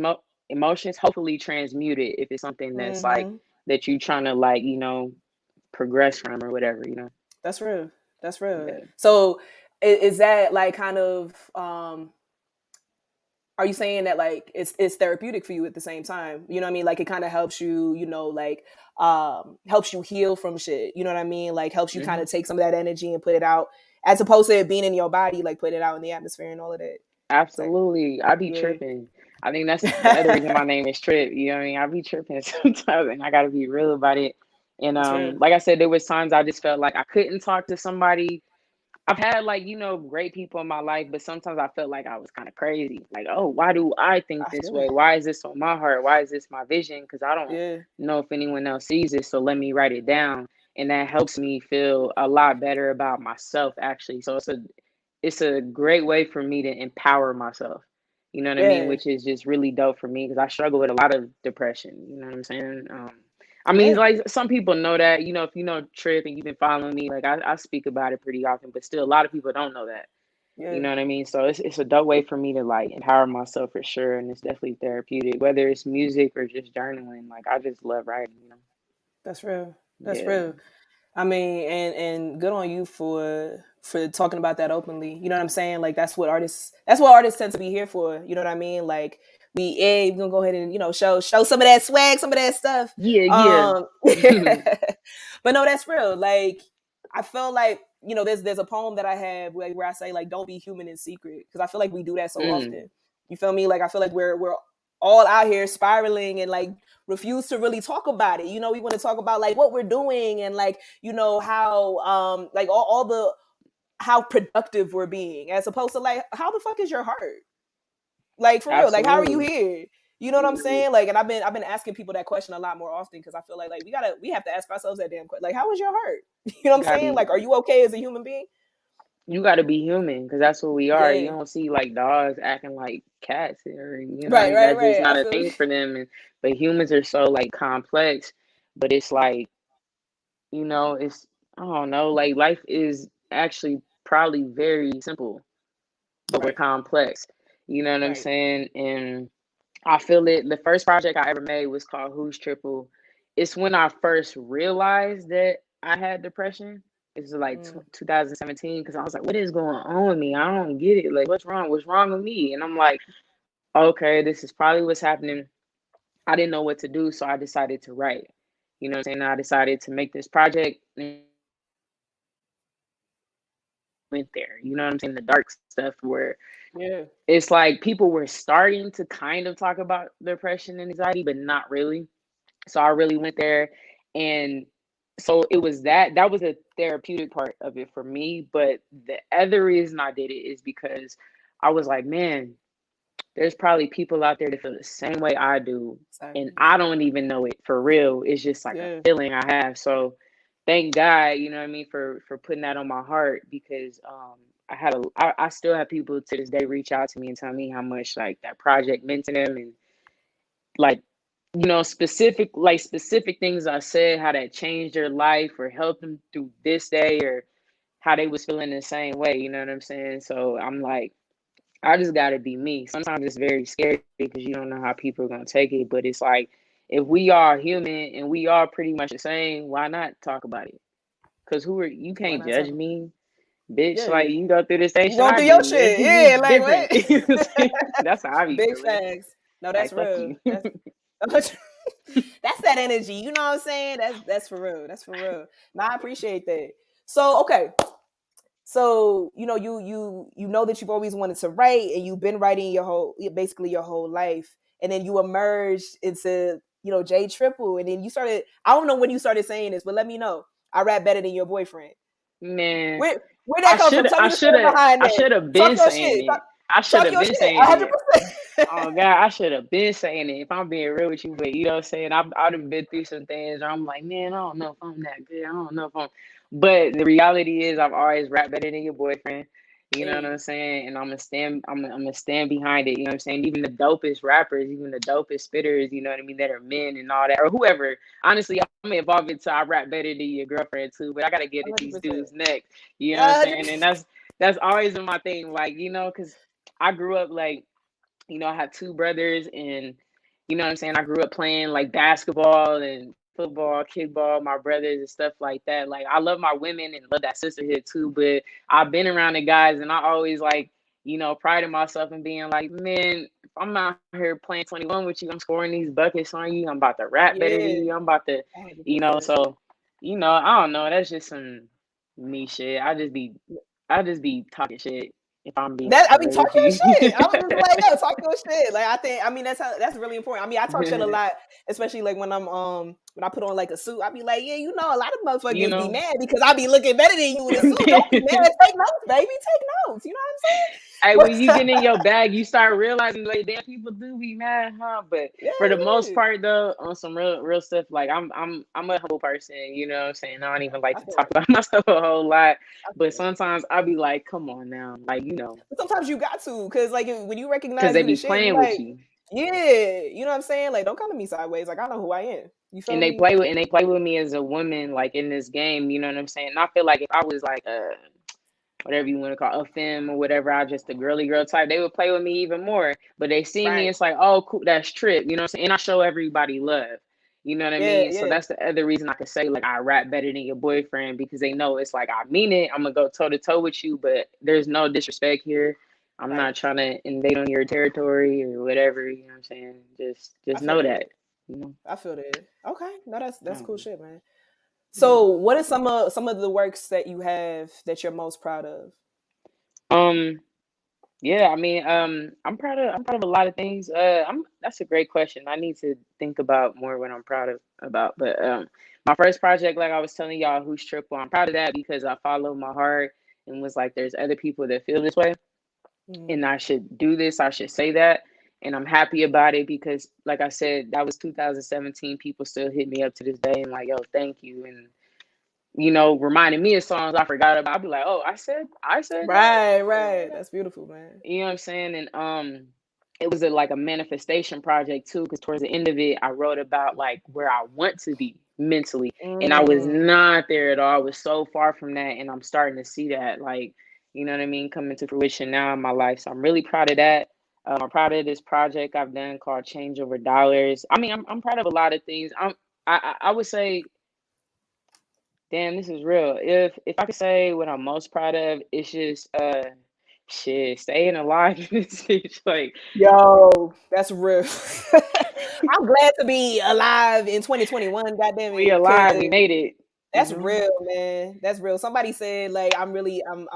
emotions, hopefully transmute it if it's something that's like that you're trying to like, progress from or whatever, That's real. That's real. Yeah. So is that like kind of, are you saying that like it's therapeutic for you at the same time? You know what I mean? Like it kind of helps you, you know, like helps you heal from shit. You know what I mean? Like helps you kind of take some of that energy and put it out, as opposed to it being in your body, like put it out in the atmosphere and all of that. Absolutely. I be tripping. I think that's the other reason my name is Trip. You know what I mean? I be tripping sometimes and I gotta be real about it. And like I said, there was times I just felt like I couldn't talk to somebody. I've had like, you know, great people in my life, but sometimes I felt like I was kind of crazy. Like, oh, why do I think this way? Why is this on my heart? Why is this my vision? Because I don't know if anyone else sees it. So let me write it down. And that helps me feel a lot better about myself, actually. So it's a great way for me to empower myself. You know what I mean? Which is just really dope for me because I struggle with a lot of depression. You know what I'm saying? I mean, like some people know that, you know, if you know Trip and you've been following me, like I speak about it pretty often, but still a lot of people don't know that. You know what I mean? So it's a dope way for me to like empower myself for sure. And it's definitely therapeutic, whether it's music or just journaling. Like I just love writing, you know? That's real. That's real. I mean, and good on you for talking about that openly. You know what I'm saying? Like that's what artists tend to be here for. You know what I mean? Like we're gonna go ahead and, you know, show some of that swag, some of that stuff. Yeah. But no, that's real. Like I feel like, you know, there's a poem that I have where I say like, don't be human in secret, because I feel like we do that so often. You feel me? Like I feel like we're all out here spiraling and like refuse to really talk about it. You know, we want to talk about like what we're doing and like, you know, how like all the how productive we're being, as opposed to like, how the fuck is your heart? Like for real, like how are you here? You know what I'm saying? Like, and I've been asking people that question a lot more often, because I feel like we have to ask ourselves that damn question. Like, how is your heart? You know what I'm saying? Like, are you okay as a human being? You got to be human, because that's what we are. You don't see like dogs acting like cats, or you know, right. that's just not a thing for them. But humans are so like complex. But it's like, you know, it's, I don't know, like life is actually probably very simple, but we're complex. You know what I'm saying? And I feel it. The first project I ever made was called Who's Triple. It's when I first realized that I had depression. It's like 2017, because I was like, what is going on with me? I don't get it. Like, what's wrong? What's wrong with me? And I'm like, okay, this is probably what's happening. I didn't know what to do, so I decided to write. You know what I'm saying? I decided to make this project. Went there, you know what I'm saying? The dark stuff where it's like people were starting to kind of talk about depression and anxiety, but not really. So I really went there. And so it was that was a therapeutic part of it for me. But the other reason I did it is because I was like, man, there's probably people out there that feel the same way I do. And I don't even know it for real. It's just like a feeling I have. So thank God, you know what I mean, for putting that on my heart, because I still have people to this day reach out to me and tell me how much like that project meant to them, and like, you know, specific things I said, how that changed their life or helped them through this day, or how they was feeling the same way, you know what I'm saying? So I'm like, I just gotta be me. Sometimes it's very scary because you don't know how people are gonna take it, but it's like, if we are human and we are pretty much the same, why not talk about it? Because you can't judge me, bitch. Like, you go through the same shit Go I through your do. shit. We Like different. what? That's how I be Big feeling. facts. No, that's Like, real. That's that energy. You know what I'm saying? That's for real. That's for real. No, I appreciate that. So okay. So, you know, you know that you've always wanted to write, and you've been writing basically your whole life. And then you emerged into, you know, J Triple. And then you started, I don't know when you started saying this, but let me know. I rap better than your boyfriend. Man, Where that come from? Tell me the story behind that. I should have Talk been your saying shit. it. I should have been saying 100%. it. Oh God, I should have been saying it if I'm being real with you. But you know what I'm saying? I've been through some things where I'm like, man, I don't know if I'm that good. I don't know if I'm. But the reality is, I've always rapped better than your boyfriend. You know what I'm saying? And I'm gonna stand behind it. You know what I'm saying? Even the dopest rappers, even the dopest spitters, you know what I mean, that are men and all that, or whoever. Honestly, I'm gonna evolve it to I rap better than your girlfriend too. But I gotta get at these dudes next. You know what I'm saying? And that's always been my thing. Like, you know, because I grew up like, you know, I have two brothers, and you know what I'm saying, I grew up playing like basketball and football, kickball, my brothers and stuff like that. Like, I love my women and love that sisterhood too, but I've been around the guys, and I always like, you know, prided myself in being like, man, if I'm out here playing 21 with you, I'm scoring these buckets on you, I'm about to rap better than you, I'm about to, 100%. so I don't know. That's just some me shit. I just be talking shit if I'm being I be real talking with your you. shit. I was just like, yo, talk your shit. Like I mean that's really important. I mean, I talk shit a lot, especially like when I'm when I put on like a suit. I be like, yeah, a lot of motherfuckers be mad because I be looking better than you in a suit. Don't be mad. Take notes, baby. Take notes. You know Hey, what I'm when saying? you get in your bag, you start realizing like damn people do be mad, huh? But for the most part though, on some real stuff, like I'm a humble person, you know what I'm saying? I don't even like to talk about myself a whole lot. But sometimes I'll be like, come on now, like But sometimes you got to, because like when you recognize because they you the be shit, you playing with like, you. yeah, you know what I'm saying? Like, don't come to me sideways. Like, I know who I am. You feel And me? they play with me as a woman, like in this game, you know what I'm saying? And I feel like if I was like whatever you want to call a femme or whatever, I just a girly girl type, they would play with me even more. But they see me, it's like, oh, cool, that's Trip, you know what I'm saying? And I show everybody love, you know what I mean? So that's the other reason I could say like I rap better than your boyfriend, because they know it's like I mean it. I'm gonna go toe to toe with you, but there's no disrespect here. I'm not trying to invade on your territory or whatever, you know what I'm saying? Just know that. You know? I feel that. Okay, no, that's cool shit, man. So, what are some of the works that you have that you're most proud of? Yeah, I mean, I'm proud of a lot of things. That's a great question. I need to think about more what I'm proud of about. But my first project, like I was telling y'all, Who's Triple, I'm proud of that because I followed my heart and was like, there's other people that feel this way, and I should do this. I should say that, and I'm happy about it because, like I said, that was 2017. People still hit me up to this day and like, yo, thank you, and reminding me of songs I forgot about. I'll be like, oh, I said that. Right. That's beautiful, man. You know what I'm saying? And it was like a manifestation project too, because towards the end of it, I wrote about like where I want to be mentally, and I was not there at all. I was so far from that, and I'm starting to see that, like, you know what I mean, coming to fruition now in my life. So I'm really proud of that. I'm proud of this project I've done called Change Over Dollars. I mean, I'm proud of a lot of things. I would say, damn, this is real. If I could say what I'm most proud of, it's just shit, staying alive in this bitch. Like, Yo, that's real. I'm glad to be alive in 2021. Goddamn we it, because alive, we made it. that's real, man. That's real. Somebody said like I'm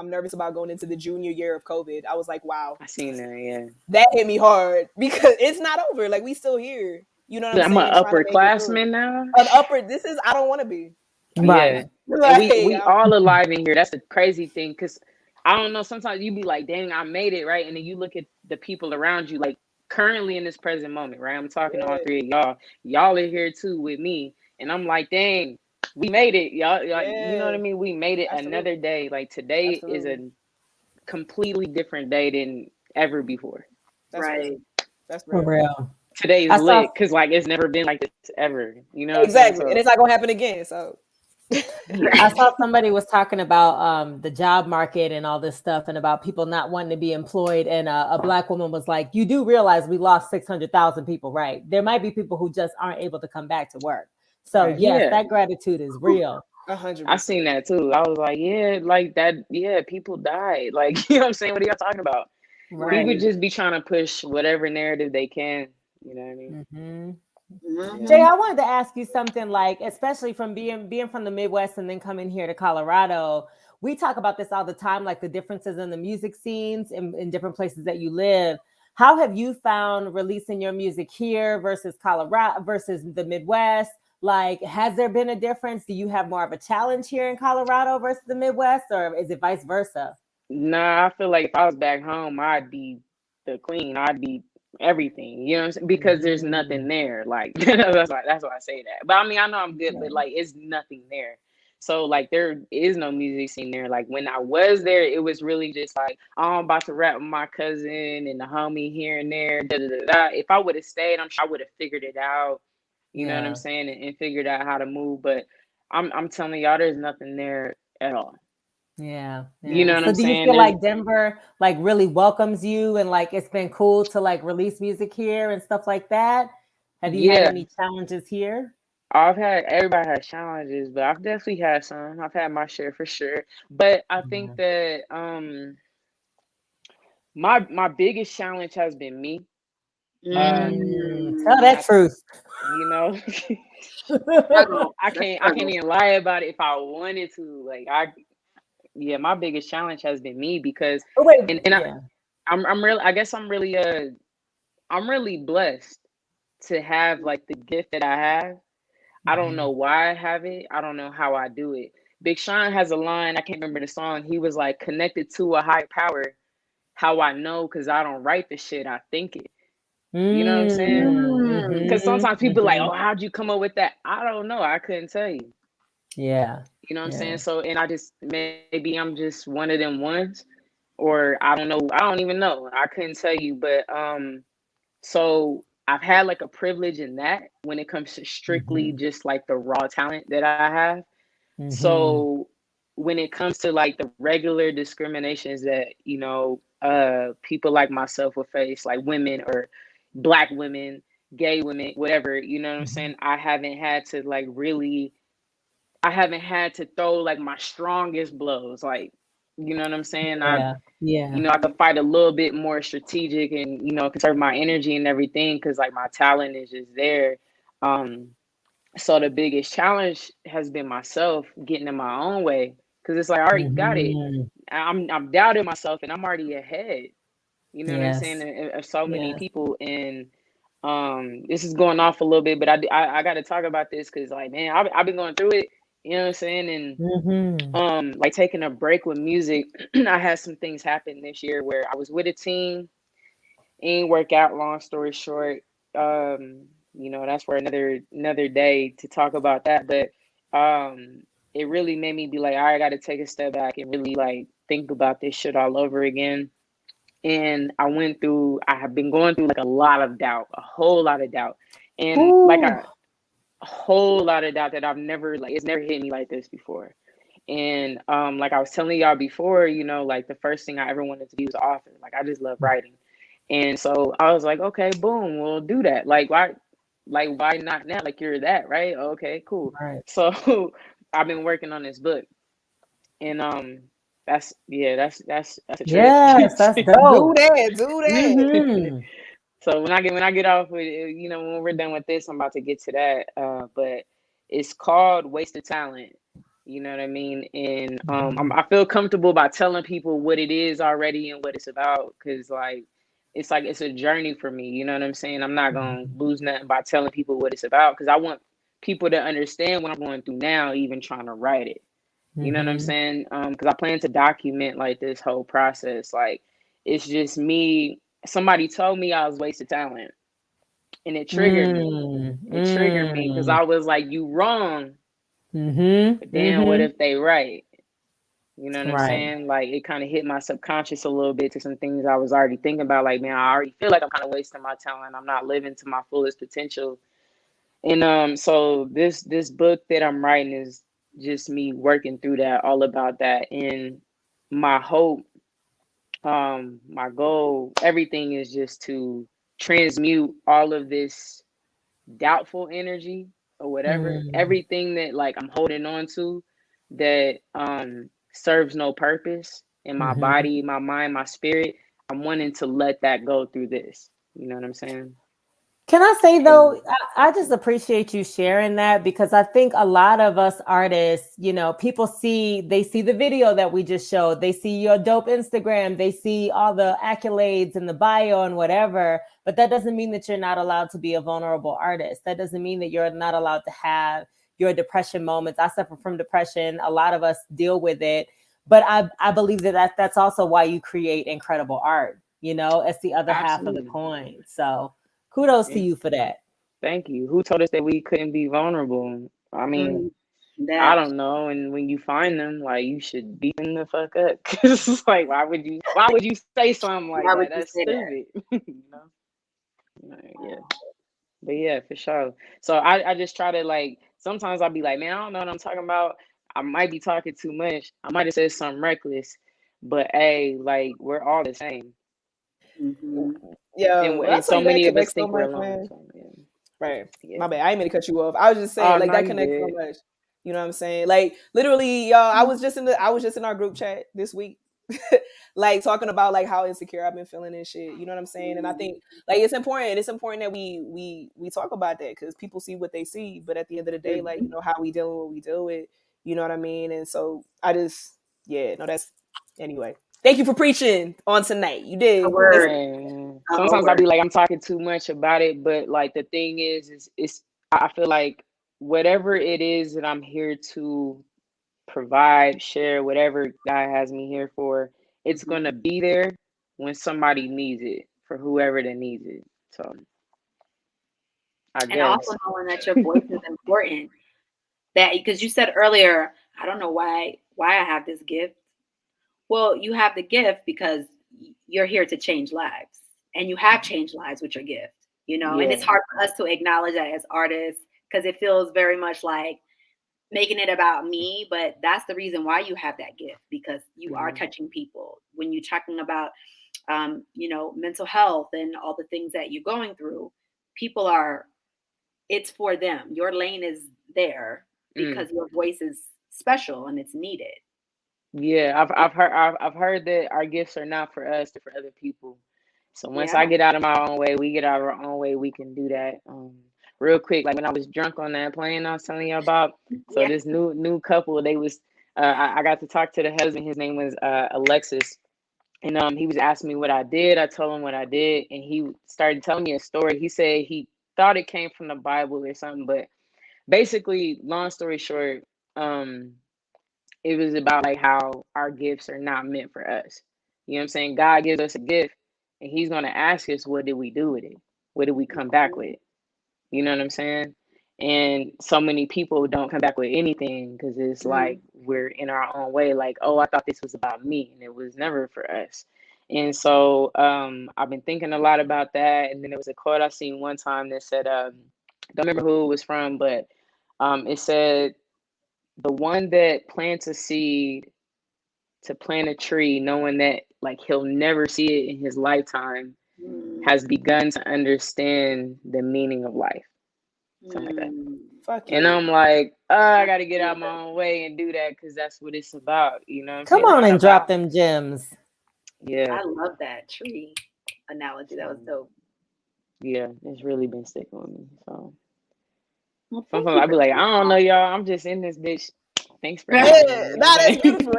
nervous about going into the junior year of COVID. I was like, wow, I seen that, yeah. that hit me hard because it's not over. Like we still here. You know what I'm I'm an saying? Trying to make it through. upperclassman now. An upper. This is I don't want to be. Yeah. And Like, we all alive in here. That's the crazy thing, because I don't know, sometimes you be like, dang, I made it, right? And then you look at the people around you, like currently in this present moment, right? I'm talking to all three of y'all. Y'all are here too with me. And I'm like, dang, we made it. Y'all, you know what I mean? We made it another day. Like today is a completely different day than ever before. That's real. That's For real. Today is lit because like it's never been like this ever. You know exactly, so, and it's not gonna happen again. So I saw somebody was talking about the job market and all this stuff, and about people not wanting to be employed. And a Black woman was like, "You do realize we lost 600,000 people, right? There might be people who just aren't able to come back to work. So yes, that gratitude is real." 100%. I seen that too. I was like, yeah, like that. Yeah, people died. Like, you know what I'm saying? What are y'all talking about? Right. People just be trying to push whatever narrative they can. You know what I mean? Jay, I wanted to ask you something, like, especially from being from the Midwest and then coming here to Colorado. We talk about this all the time, like the differences in the music scenes in different places that you live. How have you found releasing your music here versus Colorado versus the Midwest? Like, has there been a difference? Do you have more of a challenge here in Colorado versus the Midwest, or is it vice versa? Nah, I feel like if I was back home, I'd be the queen. I'd be everything. You know what I'm saying? Because there's nothing there. Like that's why I say that. But I mean, I know I'm good, but like it's nothing there. So like there is no music scene there. Like when I was there, it was really just like, oh, I'm about to rap with my cousin and the homie here and there. Da, da, da, da. If I would have stayed, I'm sure I would have figured it out. You know what I'm saying? And figured out how to move. But I'm telling y'all, there's nothing there at all. Yeah. You know what So I'm do saying? you feel like Denver like really welcomes you, and like it's been cool to like release music here and stuff like that? Have you had any challenges here? Everybody has challenges, but I've definitely had some. I've had my share for sure. But I think that my biggest challenge has been me. Tell that truth. You know, Struggle. I can't even lie about it if I wanted to. Like my biggest challenge has been me because I guess I'm really blessed to have like the gift that I have. I don't know why I have it. I don't know how I do it. Big Sean has a line, I can't remember the song. He was like, connected to a high power. How I know, because I don't write the shit, I think it. You know what I'm saying? Because sometimes people like, oh, how'd you come up with that? I don't know. I couldn't tell you. Yeah. You know what I'm saying? So, and I just, maybe I'm just one of them ones, or I don't know. I don't even know. I couldn't tell you. But, so I've had like a privilege in that when it comes to strictly just like the raw talent that I have. So when it comes to like the regular discriminations that, you know, people like myself will face, like women or Black women, gay women, whatever, you know what I'm saying? I haven't had to throw like my strongest blows. Like, you know what I'm saying? I could fight a little bit more strategic and, you know, conserve my energy and everything because like my talent is just there. So the biggest challenge has been myself getting in my own way because it's like I already got it. I'm doubting myself and I'm already ahead. You know what I'm saying? Of so many people, and this is going off a little bit, but I got to talk about this because like, man, I've been going through it. You know what I'm saying? And like taking a break with music, I had some things happen this year where I was with a team, ain't work out. Long story short, you know, that's for another day to talk about that. But it really made me be like, all right, I got to take a step back and really like think about this shit all over again. And I have been going through like a whole lot of doubt, and like a whole lot of doubt that it's never hit me like this before. And like I was telling y'all before, you know, like the first thing I ever wanted to be was author. Like I just love writing. And so I was like, okay, boom, we'll do that. Like why not now? Like you're that, right? Okay, cool. Right. So I've been working on this book. And that's a trip. Yes, that's dope. Do that. So when I get off with, you know, when we're done with this, I'm about to get to that. But it's called Wasted Talent. You know what I mean? And I feel comfortable by telling people what it is already and what it's about, because it's a journey for me. You know what I'm saying? I'm not gonna lose nothing by telling people what it's about, because I want people to understand what I'm going through now, even trying to write it. You know what I'm saying? Because I plan to document like this whole process. Like it's just me. Somebody told me I was wasted talent, and it triggered me. It triggered me because I was like, "You wrong." But then what if they right? You know what I'm saying? Like it kind of hit my subconscious a little bit to some things I was already thinking about. Like, man, I already feel like I'm kind of wasting my talent. I'm not living to my fullest potential. And so this book that I'm writing is just me working through that, all about that. And my hope, my goal, everything is just to transmute all of this doubtful energy or whatever, everything that like I'm holding on to that serves no purpose in my body, my mind, my spirit. I'm wanting to let that go through this. You know what I'm saying? Can I say though, I just appreciate you sharing that, because I think a lot of us artists, you know, people they see the video that we just showed, they see your dope Instagram, they see all the accolades and the bio and whatever, but that doesn't mean that you're not allowed to be a vulnerable artist. That doesn't mean that you're not allowed to have your depression moments. I suffer from depression. A lot of us deal with it, but I believe that's also why you create incredible art. You know, it's the other half of the coin. So kudos to you for that. Thank you. Who told us that we couldn't be vulnerable? I mean, I don't know. And when you find them, like, you should beat them the fuck up. Cause it's like, why would you say something like that? That's stupid. You know? Yeah. But yeah, for sure. So I just try to, like, sometimes I'll be like, man, I don't know what I'm talking about. I might be talking too much. I might have said something reckless. But hey, like, we're all the same. Yeah, And so many of us think we're alone. Man. So, yeah. Right. Yeah. My bad. I didn't mean to cut you off. I was just saying, like, that connects so much. You know what I'm saying? Like, literally, y'all, I was just in our group chat this week, like talking about like how insecure I've been feeling and shit. You know what I'm saying? And I think like it's important. It's important that we talk about that because people see what they see. But at the end of the day, like you know how we deal with what we deal with. You know what I mean? And so I just that's anyway. Thank you for preaching on tonight. You did. Sometimes I'll be like I'm talking too much about it, but like the thing is it's I feel like whatever it is that I'm here to provide, share, whatever God has me here for, it's gonna be there when somebody needs it, for whoever that needs it. So I guess. Also knowing that your voice is important. That because you said earlier, I don't know why I have this gift. Well, you have the gift because you're here to change lives, and you have changed lives with your gift. You know, and it's hard for us to acknowledge that as artists because it feels very much like making it about me, but that's the reason why you have that gift because you are touching people. When you're talking about, you know, mental health and all the things that you're going through, people are. It's for them. Your lane is there because your voice is special and it's needed. Yeah, I've heard that our gifts are not for us, they're for other people. So once I get out of my own way, we get out of our own way, we can do that. Real quick, like when I was drunk on that plane I was telling you about. So this new couple, they was I got to talk to the husband. His name was Alexis. And he was asking me what I did. I told him what I did, and he started telling me a story. He said he thought it came from the Bible or something, but basically, long story short, it was about like how our gifts are not meant for us. You know what I'm saying? God gives us a gift, and He's gonna ask us, what did we do with it? What did we come back with? You know what I'm saying? And so many people don't come back with anything because it's like we're in our own way. Like, oh, I thought this was about me, and it was never for us. And so I've been thinking a lot about that. And then there was a quote I seen one time that said, don't remember who it was from, but it said, the one that plants a seed to plant a tree, knowing that like he'll never see it in his lifetime, has begun to understand the meaning of life. Something like that. Fuck and I'm like, I got to get out my own way and do that because that's what it's about. You know what I'm saying? Come on and drop them gems. Yeah. I love that tree analogy. That was dope. Yeah, it's really been sticking with me. So sometimes I'll be like, I don't know, y'all. I'm just in this bitch. Thanks for having me. You know that's beautiful.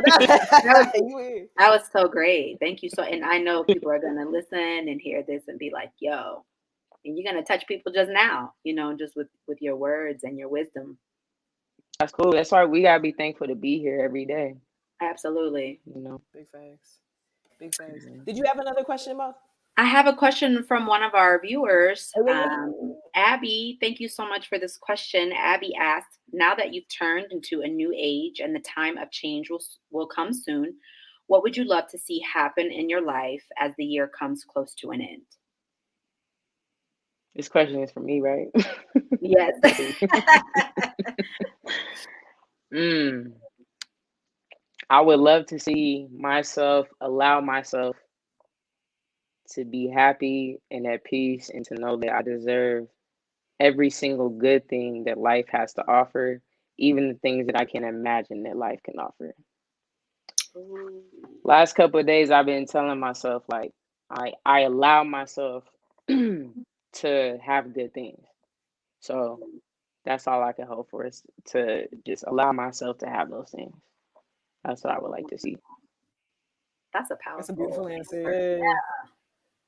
That was so great. Thank you. And I know people are going to listen and hear this and be like, yo, and you're going to touch people just now, you know, just with your words and your wisdom. That's cool. That's why we got to be thankful to be here every day. Absolutely. You know, big facts. Big facts. Did you have another question, Mo? I have a question from one of our viewers. Abby, thank you so much for this question. Abby asked, now that you've turned into a new age and the time of change will come soon, what would you love to see happen in your life as the year comes close to an end? This question is for me, right? Yes. I would love to see myself, allow myself to be happy and at peace and to know that I deserve every single good thing that life has to offer, even the things that I can't imagine that life can offer. Last couple of days, I've been telling myself, like, I allow myself to have good things. So that's all I can hope for, is to just allow myself to have those things. That's what I would like to see. That's a powerful. That's a beautiful answer. Yeah.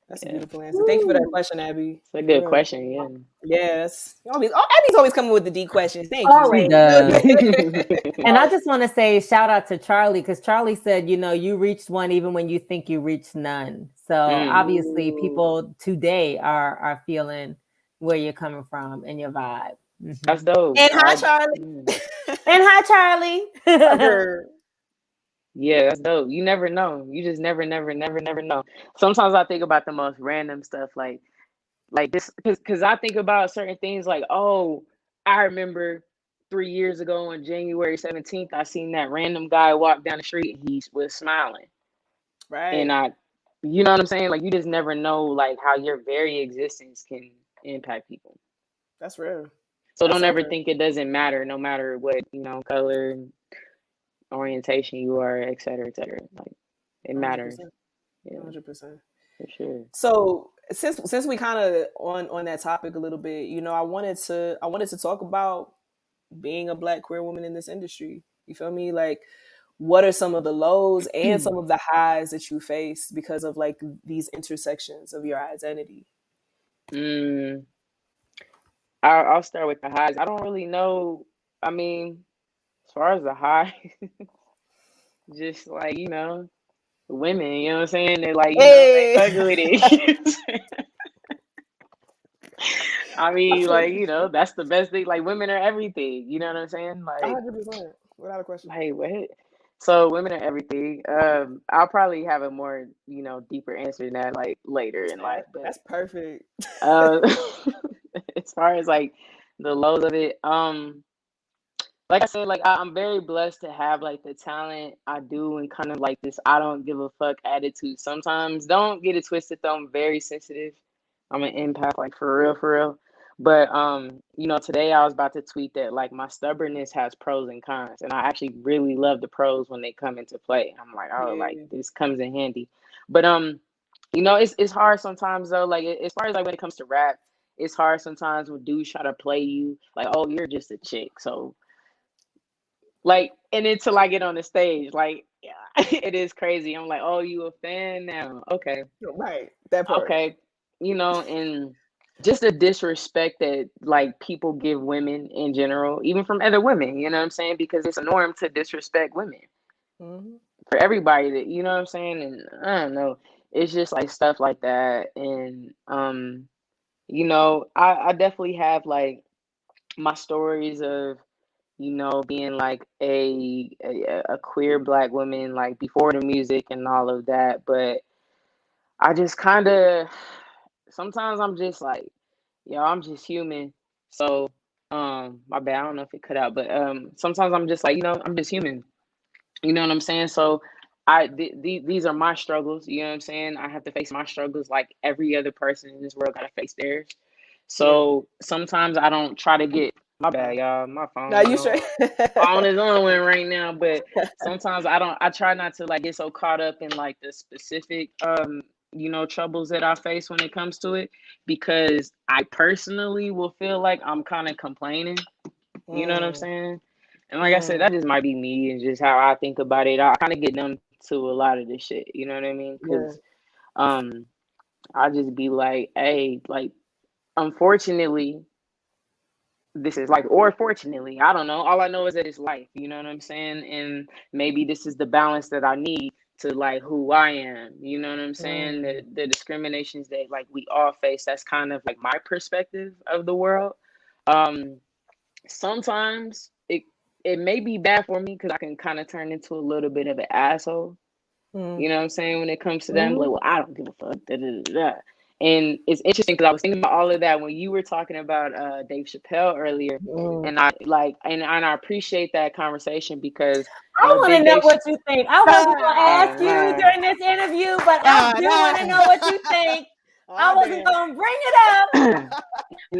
That's a beautiful answer. Thank you for that question, Abby. It's a good question, yeah. Yes. Abby's always coming with the D questions. Thank you. And I just want to say shout out to Charlie, because Charlie said, you know, you reached one even when you think you reached none. So obviously people today are feeling where you're coming from and your vibe. That's dope. And hi, Charlie. And hi, Charlie. Yeah, that's dope. You never know. You just never know. Sometimes I think about the most random stuff, like this, because I think about certain things like, oh, I remember 3 years ago on January 17th, I seen that random guy walk down the street and he was smiling. Right. And you know what I'm saying? Like, you just never know, like, how your very existence can impact people. That's real. So don't ever think it doesn't matter, no matter what, you know, color, orientation you are, et cetera, et cetera. Like, it matters. 100%. Yeah, 100%. for sure. So since we kind of on that topic a little bit, you know, I wanted to talk about being a Black queer woman in this industry. You feel me? Like, what are some of the lows and some of the highs that you face because of like these intersections of your identity? Mm, I'll start with the highs. I don't really know. I mean, as far as the high, just like, women, you know what I'm saying? They're like, they Hey, fuck with it. I I mean, feel like, you. that's the best thing. Like, women are everything. You know what I'm saying? Like, 100%, without a question. what? So women are everything. I'll probably have a more, deeper answer than that, like, later in life. But That's perfect. uh, as far as like the lows of it, like I said, like I'm very blessed to have like the talent I do and kind of like this I don't give a fuck attitude. Sometimes don't get it twisted though. I'm very sensitive. I'm an empath, like for real, for real. But today I was about to tweet that like my stubbornness has pros and cons, and I actually really love the pros when they come into play. I'm like, oh, like Yeah. this comes in handy. But it's hard sometimes though. Like as far as like when it comes to rap, it's hard sometimes when dudes try to play you like, oh, you're just a chick, so like, and until I get on the stage, like, yeah, it is crazy. I'm like, oh, you a fan now? Okay, Right. That part. okay, and just the disrespect that like people give women in general, even from other women. You know what I'm saying? Because it's a norm to disrespect women Mm-hmm. for everybody. That you know what I'm saying? And I don't know. It's just like stuff like that, and I definitely have like my stories of being like a queer Black woman, like before the music and all of that. But I just kind of sometimes I'm just like, yo, I'm just human. So, my bad. I don't know if it cut out, but sometimes I'm just like, I'm just human. You know what I'm saying? So, these are my struggles. You know what I'm saying? I have to face my struggles like every other person in this world got to face theirs. Yeah. So sometimes I don't try to get my bad, y'all. My Now phone, you straight. phone is on one right now, but sometimes I try not to like get so caught up in like the specific troubles that I face when it comes to it, because I personally will feel like I'm kind of complaining. You know what I'm Mm, saying? And like I said, mm, that just might be me and just how I think about it. I kind of get numb to a lot of this shit. You know what I mean? yeah. Because um, I just be like, hey, like, unfortunately, this is like, or fortunately, I don't know. All I know is that it's life. You know what I'm saying? And maybe this is the balance that I need to like who I am. You know what I'm saying? Mm, The discriminations that like we all face. That's kind of like my perspective of the world. Um, Sometimes it may be bad for me because I can kind of turn into a little bit of an asshole. mm, You know what I'm saying? When it comes to them, like, mm, well, I don't give a fuck. Da, da, da, da. And it's interesting because I was thinking about all of that when you were talking about Dave Chappelle earlier, mm. and I like, and I appreciate that conversation because I I'm a want to big know Dave. what you think. I wasn't going to ask you Ah, during this interview, but I Nah, do want to nah. know what you think. I Oh, wasn't damn. going to bring it up.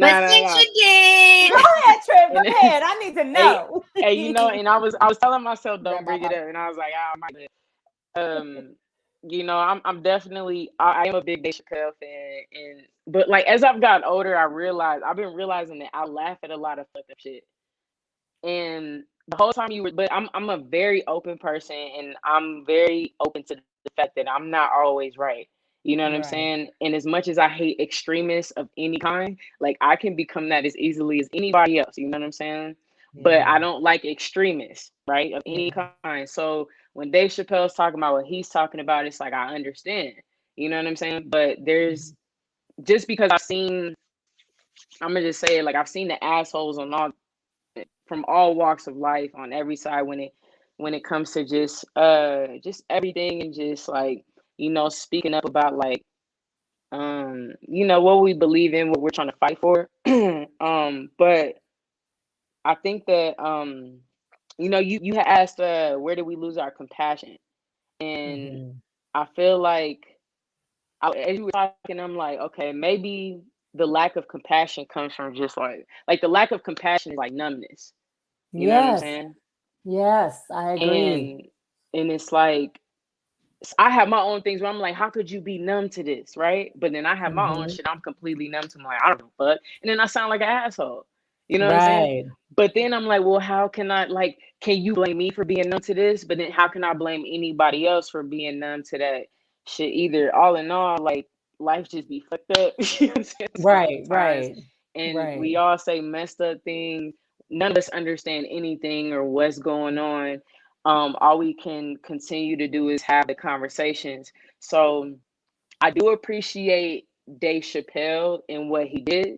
But nah, nah, since nah. you did, Go ahead, Trip. Go And ahead. I need to hey, know. and I was telling myself Grab don't my bring it mic. up, and I was like, I might. I'm definitely I am a big Dave Chappelle fan, and but like as I've gotten older, I've been realizing that I laugh at a lot of fucked up shit. And the whole time but I'm a very open person, and I'm very open to the fact that I'm not always right. You know what I'm Right. saying? And as much as I hate extremists of any kind, like I can become that as easily as anybody else. You know what I'm saying? But I Yeah. don't like extremists, right? Of Yeah. any kind. So when Dave Chappelle's talking about what he's talking about, it's like I understand. You know what I'm saying? But there's just because I'm gonna just say it, like I've seen the assholes on all from all walks of life on every side when it comes to just everything, and just like speaking up about like what we believe in, what we're trying to fight for. But I think that you had asked where did we lose our compassion, and Mhm. I feel like as you were talking, I'm like, okay, maybe the lack of compassion comes from just like the lack of compassion is like numbness. You know what I'm Yes. saying? Yes, I agree. And it's like I have my own things where I'm like, how could you be numb to this, right? But then I have my own shit I'm completely numb to. I'm like, I don't give a fuck. And then I sound like an asshole. You know what I'm saying? But then I'm like, well, how can I, like, can you blame me for being numb to this? But then how can I blame anybody else for being numb to that shit either? All in all, like, life just be fucked up. You know what I'm saying? Sometimes. And we all say messed up things. None of us understand anything or what's going on. All we can continue to do is have the conversations. So I do appreciate Dave Chappelle and what he did,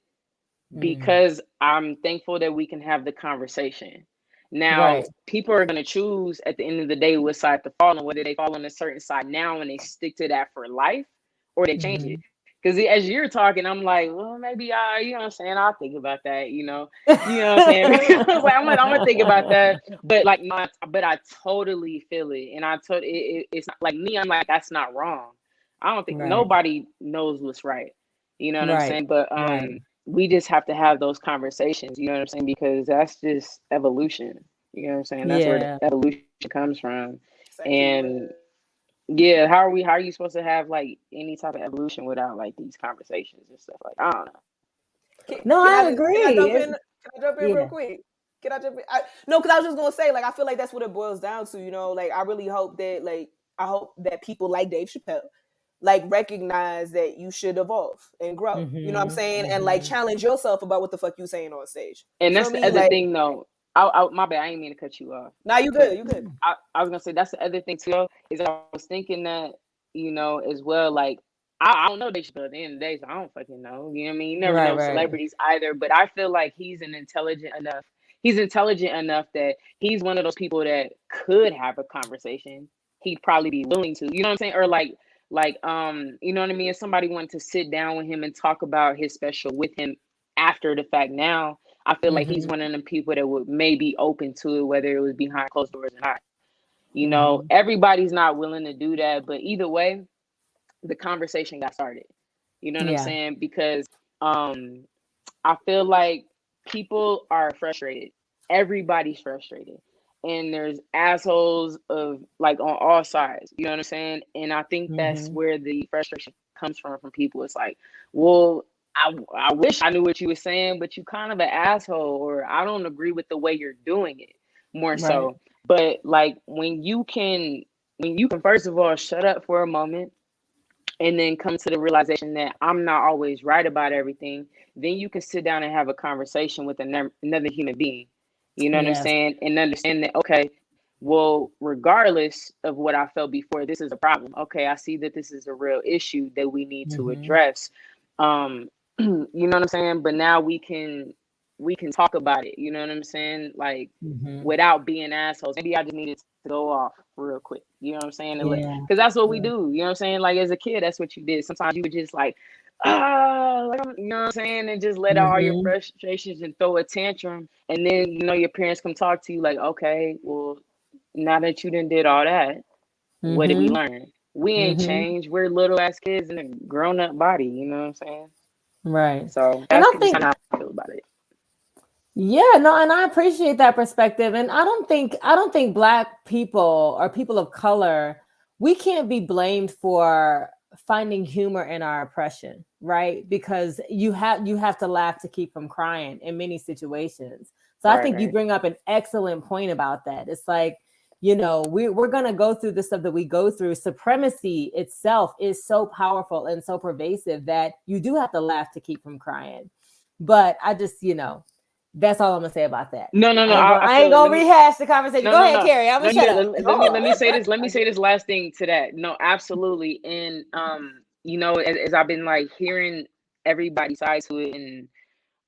because I'm thankful that we can have the conversation. Now, people are going to choose at the end of the day what side to fall on, whether they fall on a certain side now and they stick to that for life, or they change it. Because as you're talking, I'm like, well, maybe you know what I'm saying? I'll think about that, you know what I'm saying? Like, I'm gonna think about that. But like, but I totally feel it. And it's not like me. I'm like, that's not wrong. I don't think nobody knows what's right. You know what I'm saying? But we just have to have those conversations, you know what I'm saying? Because that's just evolution. You know what I'm saying? That's where the evolution comes from. And yeah, how are you supposed to have like any type of evolution without like these conversations and stuff? Like, I don't know. I agree. Can I jump in real quick? Can I jump in? No, because I was just gonna say, like, I feel like that's what it boils down to, you know. Like, I really hope that, like, I hope that people like Dave Chappelle, like, recognize that you should evolve and grow. You know what I'm saying? And like challenge yourself about what the fuck you saying on stage. And that's the other thing, though. My bad, I ain't mean to cut you off. Nah, you good. You good. I was gonna say that's the other thing too, is I was thinking that, you know, as well, like, I don't know Dave Chappelle at the end of the day, so I don't fucking know. You know what I mean? You never know celebrities either, but I feel like he's intelligent enough that he's one of those people that could have a conversation. He'd probably be willing to, you know what I'm saying? Or like, you know what I mean? If somebody wanted to sit down with him and talk about his special with him after the fact now, I feel like he's one of them people that would maybe open to it, whether it was behind closed doors or not. You know, everybody's not willing to do that, but either way, the conversation got started. You know what I'm saying? Because I feel like people are frustrated. Everybody's frustrated. And there's assholes of like on all sides. You know what I'm saying? And I think that's where the frustration comes from people. It's like, well, I wish I knew what you were saying, but you kind of an asshole, or I don't agree with the way you're doing it, more so. But like when you can first of all shut up for a moment and then come to the realization that I'm not always right about everything, then you can sit down and have a conversation with another human being. You know what I'm saying? And understand that, okay, well, regardless of what I felt before, this is a problem. Okay, I see that this is a real issue that we need to address. You know what I'm saying? But now we can talk about it. You know what I'm saying? Like without being assholes. Maybe I just needed to go off real quick. You know what I'm saying? Because that's what we do. You know what I'm saying? Like as a kid, that's what you did. Sometimes you would just like, you know what I'm saying? And just let out all your frustrations and throw a tantrum. And then, you know, your parents come talk to you like, okay, well, now that you done did all that, what did we learn? We ain't changed. We're little ass kids in a grown up body. You know what I'm saying? Right. So that's how I feel about it. Yeah, no, and I appreciate that perspective. And I don't think Black people or people of color, we can't be blamed for finding humor in our oppression, right? Because you have to laugh to keep from crying in many situations. So I think you bring up an excellent point about that. It's like, you know, we're going to go through the stuff that we go through. Supremacy itself is so powerful and so pervasive that you do have to laugh to keep from crying. But I just, you know, that's all I'm gonna say about that. No. I ain't gonna rehash the conversation. Go ahead, Carrie. I'm gonna shut up. Let me say this. Let me say this last thing to that. No, absolutely. And you know, as I've been like hearing everybody's side to it, and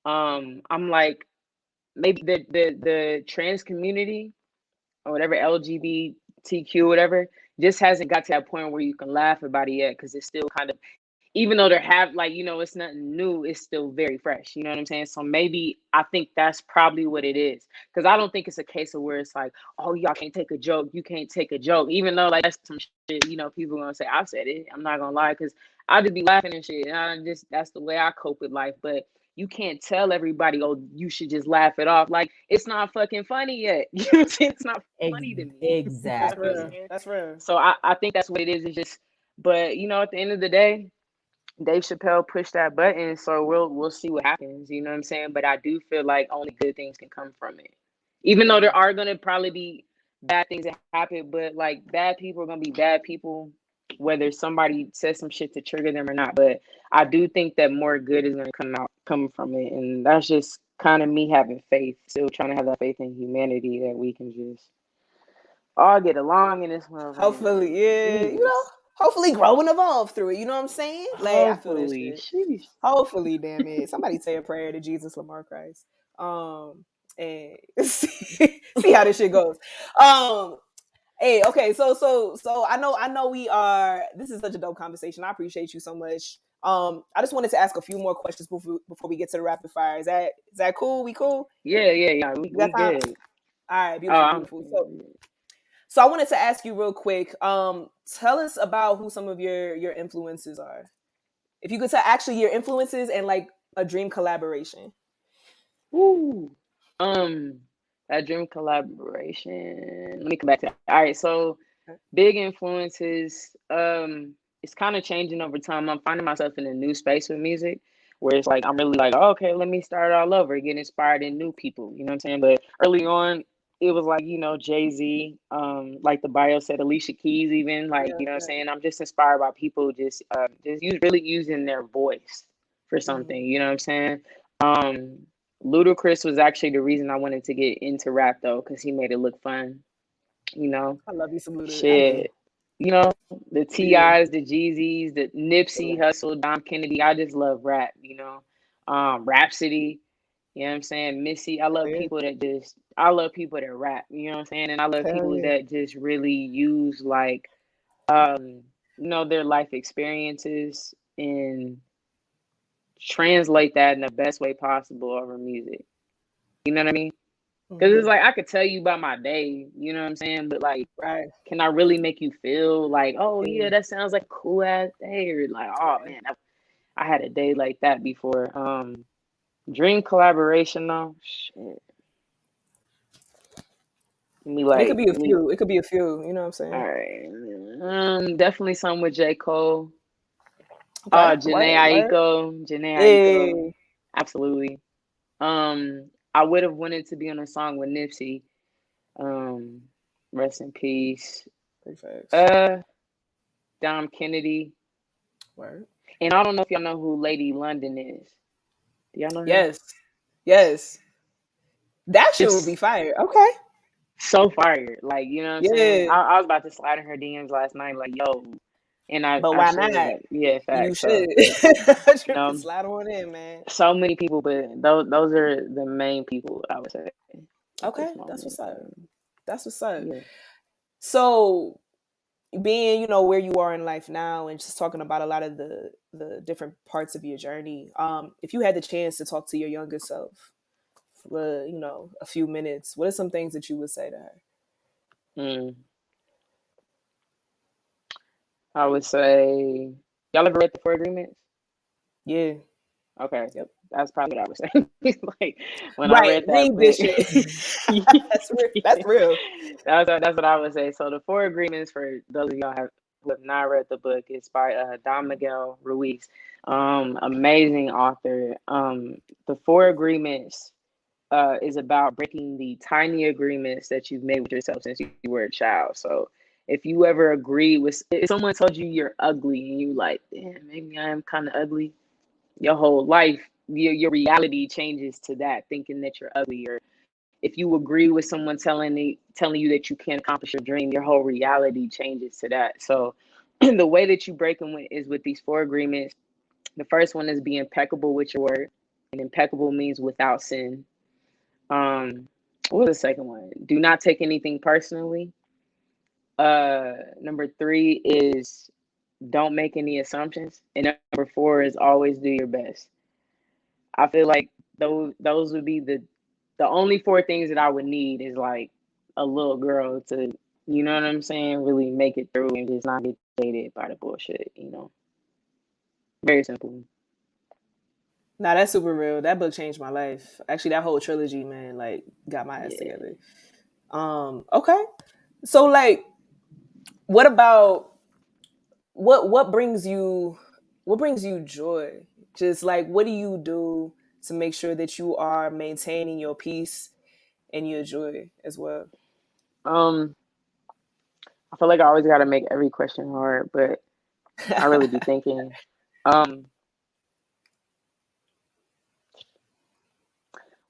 I'm like, maybe the trans community or whatever, LGBTQ, whatever, just hasn't got to that point where you can laugh about it yet, because it's still kind of, even though like, you know, it's nothing new, it's still very fresh. You know what I'm saying? So maybe I think that's probably what it is. Because I don't think it's a case of where it's like, oh, y'all can't take a joke. You can't take a joke. Even though like that's some shit, you know, people are going to say, I've said it. I'm not going to lie. Because I just be laughing and shit. And that's the way I cope with life. But you can't tell everybody, oh, you should just laugh it off. Like, it's not fucking funny yet. You know what I'm saying? It's not funny to me. That's Exactly. real. That's real. So I think that's what it is. It's just, but you know, at the end of the day, Dave Chappelle pushed that button, so we'll see what happens. You know what I'm saying? But I do feel like only good things can come from it, even though there are gonna probably be bad things that happen. But like, bad people are gonna be bad people, whether somebody says some shit to trigger them or not. But I do think that more good is gonna come from it, and that's just kind of me having faith, still trying to have that faith in humanity that we can just all get along in this motherfucker. Hopefully, yeah. You know, Jesus. hopefully grow and evolve through it. You know what I'm saying? Like, I feel that Hopefully. shit. Sheesh. Hopefully, damn it. Somebody say a prayer to Jesus Lamar Christ. And see how this shit goes. Hey, okay, so I know we are. This is such a dope conversation. I appreciate you so much. I just wanted to ask a few more questions before we get to the rapid fire. Is that cool? We cool? Yeah. We good. All right, beautiful. So I wanted to ask you real quick. Tell us about who some of your influences are. If you could tell actually your influences and like a dream collaboration. Ooh. That dream collaboration. Let me come back to that. All right, so big influences. It's kind of changing over time. I'm finding myself in a new space with music where it's like I'm really like, oh, okay, let me start all over, get inspired in new people. You know what I'm saying? But early on, it was like, you know, Jay-Z, like the bio said, Alicia Keys, even like, you know what I'm saying? I'm just inspired by people really using their voice for something. You know what I'm saying? Ludacris was actually the reason I wanted to get into rap though, because he made it look fun. You know, I love you some Luda. shit. You know, the T.I.s, the Jeezys, the Nipsey Hussle, Dom Kennedy. I just love rap. You know, Rhapsody. You know what I'm saying? Missy. I love people that rap. You know what I'm saying? And I love people that just really use like, you know, their life experiences and translate that in the best way possible over music. You know what I mean? Because it's like I could tell you about my day, you know what I'm saying? But like, can I really make you feel like, oh yeah, that sounds like a cool ass day, or like, oh man, I had a day like that before. Dream collaboration though, shit. It could be a few. It could be a few. You know what I'm saying? All right. Definitely some with J. Cole. Janae Aiko. Absolutely. I would have wanted to be on a song with Nipsey. Rest in peace. Dom Kennedy. Word. And I don't know if y'all know who Lady London is. Do y'all know her? Yes. That shit would be fire. Okay. So fire. Like, you know what I'm saying? I was about to slide in her DMs last night, like, yo. And but why not? Yeah, facts. You should. You know, slide on in, man. So many people, but those are the main people, I would say. Okay, that's what's up. Yeah. So, being, you know, where you are in life now and just talking about a lot of the different parts of your journey, if you had the chance to talk to your younger self for, you know, a few minutes, what are some things that you would say to her? I would say, y'all ever read the 4 Agreements? Yeah. Okay. Yep. That's probably what I would say. Like when I read that read this shit. That's real. That's what I would say. So the 4 Agreements, for those of y'all who have not read the book, it's by Don Miguel Ruiz. Amazing author. The 4 Agreements is about breaking the tiny agreements that you've made with yourself since you were a child. So if you ever agree with, if someone told you you're ugly and you like, damn, maybe I am kind of ugly, your whole life, your reality changes to that, thinking that you're ugly. Or if you agree with someone telling you that you can't accomplish your dream, your whole reality changes to that. So the way that you break them is with these 4 agreements. The first one is be impeccable with your word, and impeccable means without sin. What was the second one? Do not take anything personally. Number 3 is don't make any assumptions, and number 4 is always do your best. I feel like those would be the only 4 things that I would need is like a little girl to, you know what I'm saying, really make it through and just not get jaded by the bullshit, you know. Very simple. Nah, that's super real. That book changed my life. Actually, that whole trilogy, man, like got my ass Yeah. together. Okay. So like what about what brings you joy? Just like what do you do to make sure that you are maintaining your peace and your joy as well? Um, I feel like I always got to make every question hard, but I really be thinking. Um,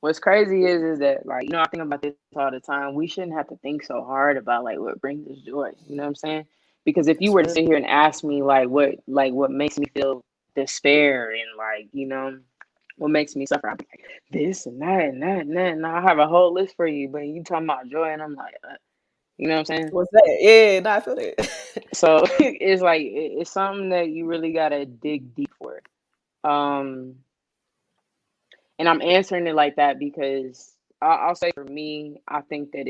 what's crazy is that like I think about this all the time. We shouldn't have to think so hard about like what brings us joy. You know what I'm saying? Because if you That's were to real. sit here and ask me what makes me feel despair and what makes me suffer, I'd be like this and that and that and that, and I have a whole list for you. But you talking about joy, and I'm like, you know what I'm saying? What's that? Yeah, nah, I feel that. So it's like it's something that you really gotta dig deep for. Um, and I'm answering it like that because I'll say for me, I think that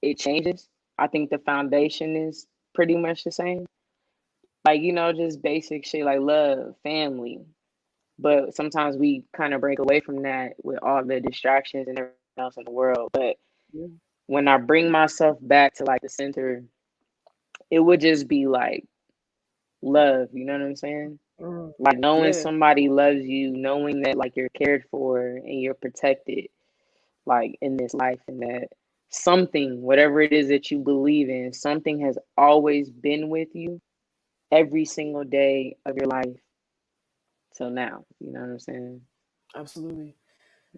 it changes. I think the foundation is pretty much the same. Like just basic shit like love, family. But sometimes we kind of break away from that with all the distractions and everything else in the world. But when I bring myself back to like the center, it would just be like love. You know what I'm saying? Like knowing Yeah, somebody loves you, knowing that like you're cared for and you're protected, like in this life, and that something, whatever it is that you believe in, something has always been with you every single day of your life till now. You know what I'm saying? absolutely.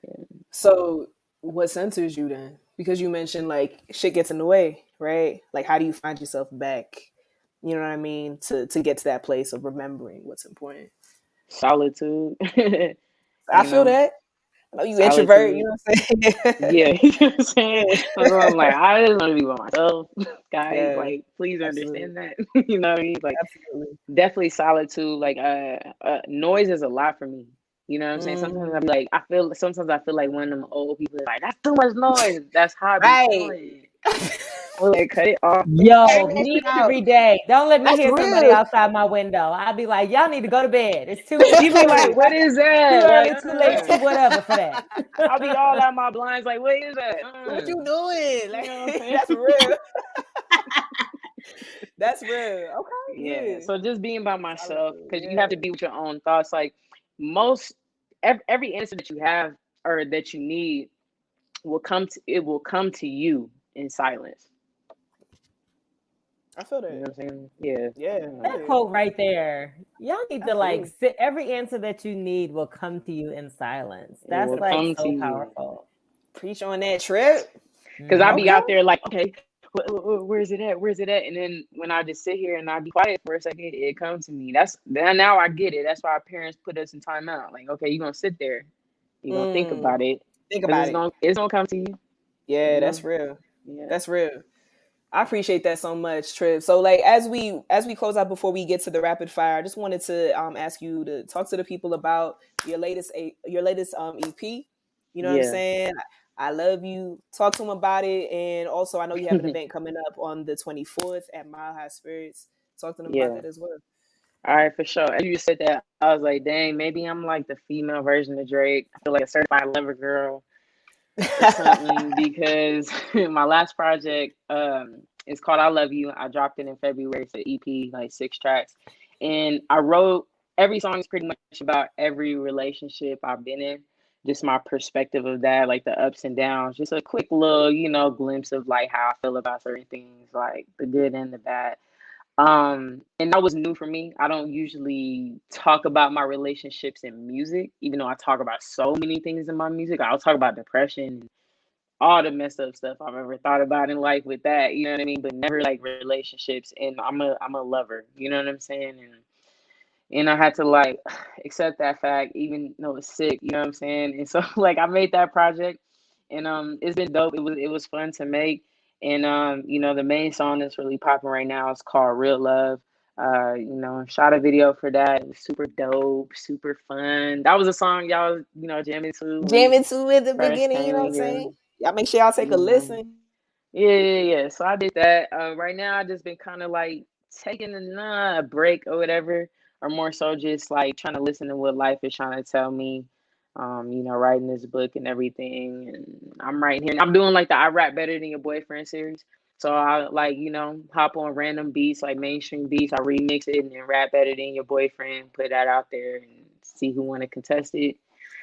Yeah. So, what centers you then? Because you mentioned like shit gets in the way, right? Like, how do you find yourself back? You know what I mean? To get to that place of remembering what's important. Solitude. I you feel know, that. I know you introvert. You solitude. know what I'm saying? Yeah, you know what I'm saying? Yeah. So I'm like, I just want to be by myself, guys. Yeah. Like, please Absolutely. understand that. You know what I mean? Like, Absolutely. definitely solitude. Like, noise is a lot for me. You know what I'm saying? Sometimes Mm. I be like, sometimes I feel like one of them old people is like, that's too much noise. That's how I be Right. feeling. I was like, cut it off. Yo, Turn that me shit out. every day. Don't let me That's hear somebody real. outside my window. I'll be like, y'all need to go to bed. It's too You be like, early. what is Too that? early, Like, too late, too whatever for that. I'll be all out my blinds. Like, what is that? What you doing? You Like know what I'm saying? that's real. That's real. Okay. Yeah. Yeah. So just being by myself, Solitude. because you have Yeah. to be with your own thoughts. Like most, every answer that you have or that you need will come to you in silence. I feel You know that. what I'm saying? Yeah. Yeah. That Yeah. quote right there. Y'all need to like Absolutely. sit. Every answer that you need will come to you in silence. It That's will like come to so you. powerful. Preach on that trip. Because I'll be Hmm. Okay. out there like, okay, where's it at? Where's it at? And then when I just sit here and I be quiet for a second, it comes to me. Now I get it. That's why our parents put us in timeout. Like, okay, you're gonna sit there, you're gonna think Mm. about it, Think because about it. it's gonna come to you. Yeah, You that's know? real. Yeah. That's real. I appreciate that so much, Trip. So like as we close out before we get to the rapid fire, I just wanted to ask you to talk to the people about your latest EP. You know what I'm Yeah. saying? I love you. Talk to them about it, and also I know you have an event coming up on the 24th at Mile High Spirits. Talk to them about Yeah. that as well. All right, for sure. As you said that, I was like, dang, maybe I'm like the female version of Drake. I feel like a certified lover girl or something, because my last project is called I Love You. I dropped it in February. It's an EP, like 6 tracks. And I wrote every song is pretty much about every relationship I've been in. Just my perspective of that, like the ups and downs. Just a quick little, glimpse of like how I feel about certain things, like the good and the bad. And that was new for me. I don't usually talk about my relationships in music, even though I talk about so many things in my music. I'll talk about depression, all the messed up stuff I've ever thought about in life with that, you know what I mean? But never like relationships. And I'm a lover, you know what I'm saying? And I had to like accept that fact, even though it's sick, you know what I'm saying? And so like I made that project, and it's been dope. It was fun to make. And the main song that's really popping right now is called Real Love. Shot a video for that. It was super dope, super fun. That was a song y'all was, jamming to when Jam we into it at the first beginning, you came know what in I'm here. saying? Y'all make sure y'all take a You know. listen. Yeah. So I did that. Right now I just been kind of like taking a break or whatever. or more so just like trying to listen to what life is trying to tell me. Writing this book and everything, and I'm writing here. I'm doing like the I Rap Better Than Your Boyfriend series. So I like, hop on random beats, like mainstream beats. I remix it and then rap better than your boyfriend. Put that out there and see who want to contest it.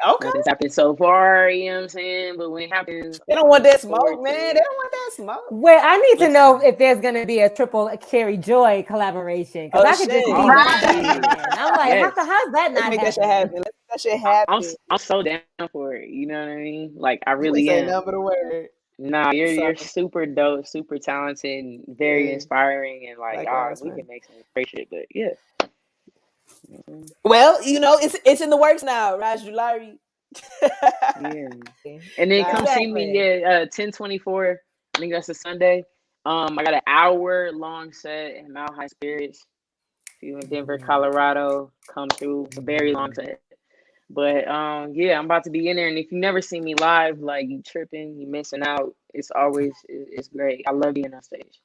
Okay. It's happened so far, you know what I'm saying? But when it happens, they don't want that smoke, man. They don't want that smoke. Wait, I need to know if there's gonna be a Triple Carry Joy collaboration because I could just see that. I'm like, how's that not make that shit happen? Let's make that shit happen. I'm so down for it. You know what I mean? Like I really you am. Say nothing but a word. Nah, you're super dope, super talented, and very inspiring, and like we can make some great shit. But yeah. Well, it's in the works now, Raj Julari. Yeah. And then come see me 10/24. I think that's a Sunday. I got an hour-long set in Mile High Spirits. If you're in Denver, Colorado, come through. It's a very long set. But I'm about to be in there. And if you never see me live, like you tripping, you missing out. It's great. I love being on stage.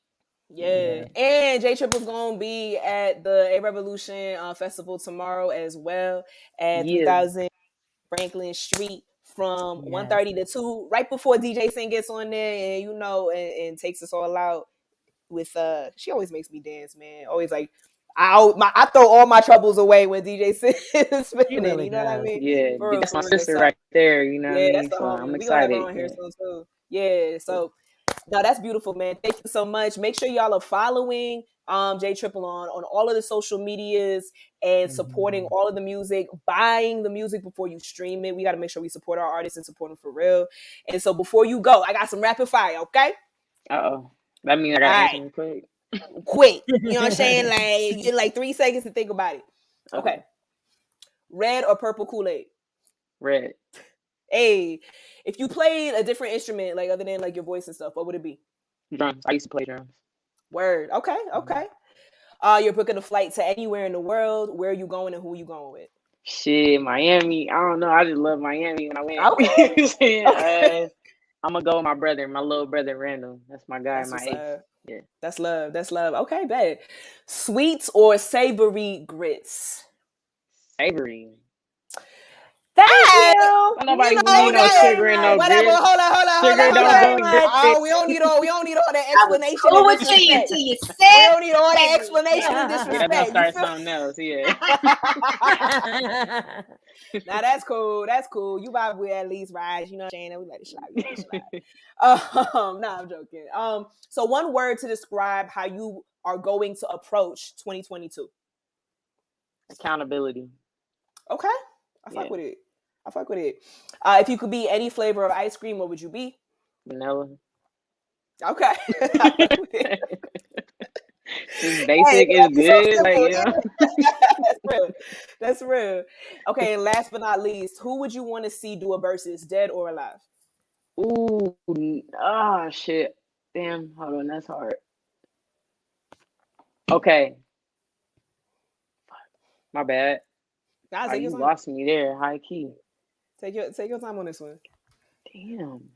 Yeah. And J Triple's gonna be at the A Revolution Festival tomorrow as well at 3000 Franklin Street from 1:30 to 2, right before DJ Sin gets on there and takes us all out with she always makes me dance, man. Always like I throw all my troubles away when DJ Sin is spinning. Really what I mean? Yeah, that's my sister right there. You know what I mean? That's the so homie. I'm We gonna have excited. her on here soon too. Yeah. So no, that's beautiful, man. Thank you so much. Make sure y'all are following J Triple on all of the social medias and supporting all of the music, buying the music before you stream it. We got to make sure we support our artists and support them for real. And so before you go, I got some rapid fire, okay? That means I got to answer quick. Quick. You know what I'm saying? Like 3 seconds to think about it. Okay. Red or purple Kool-Aid? Red. Hey, if you played a different instrument, like other than like your voice and stuff, what would it be? Drums. I used to play drums. Word. Okay. You're booking a flight to anywhere in the world. Where are you going and who are you going with? Shit, Miami. I don't know. I just love Miami when I went. Okay. I'm gonna go with my little brother Randall. That's my guy, my ace. Yeah. That's love. Okay, bet. Sweets or savory grits? Savory. Thank you. Nobody need no sugar and no whatever. grits. Hold on. We don't need all that explanation. Cool with you until you said. We don't need all that explanation and disrespect. That's start something else. Yeah. Now that's cool. You vibe with at least Raj. You know what I'm saying? We let it slide. Nah, I'm joking. So one word to describe how you are going to approach 2022. Accountability. Okay. I fuck with it. If you could be any flavor of ice cream, what would you be? Vanilla. Okay. It's basic is good. That's real. Okay, and last but not least, who would you want to see do a versus, dead or alive? Ooh, shit. Damn, hold on, that's hard. Okay. My bad. You lost me there, high key. Take your time on this one. Damn.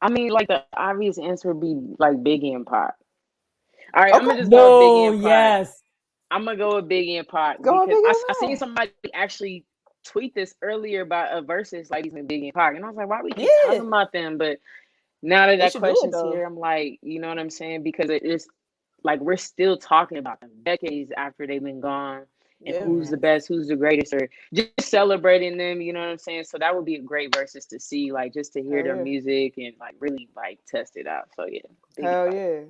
I mean, like the obvious answer would be like Biggie and Pac. All right, I'm gonna just go with Biggie and Pac. Yes. I'm gonna go with Biggie and Pac because I seen somebody actually tweet this earlier about a versus like Biggie and Pac, and I was like, why we keep talking about them? But now that question's here, I'm like, you know what I'm saying? Because it's like we're still talking about them decades after they've been gone. And who's the best, who's the greatest, or just celebrating them, you know what I'm saying? So that would be a great versus to see, like just to hear their music and like really like test it out. So yeah. Hell yeah.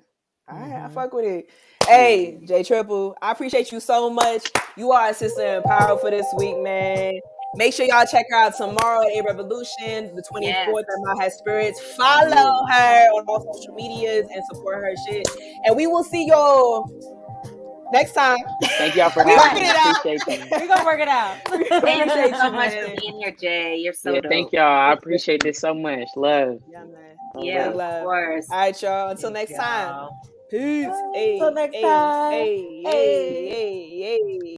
All right, I fuck with it. Hey, J Triple, I appreciate you so much. You are a sister in power for this week, man. Make sure y'all check her out tomorrow at A Revolution, the 24th at Mile High Spirits. Follow her on all social medias and support her shit. And we will see y'all next time. Thank y'all for having me. Appreciate you. We're gonna work it out. Thank you so much for being here, Jay. You're so dope. Thank y'all. I appreciate this so much. Love. Yeah, man. Yeah, of course. All right, y'all. Until next time. Peace. Until next time. Hey.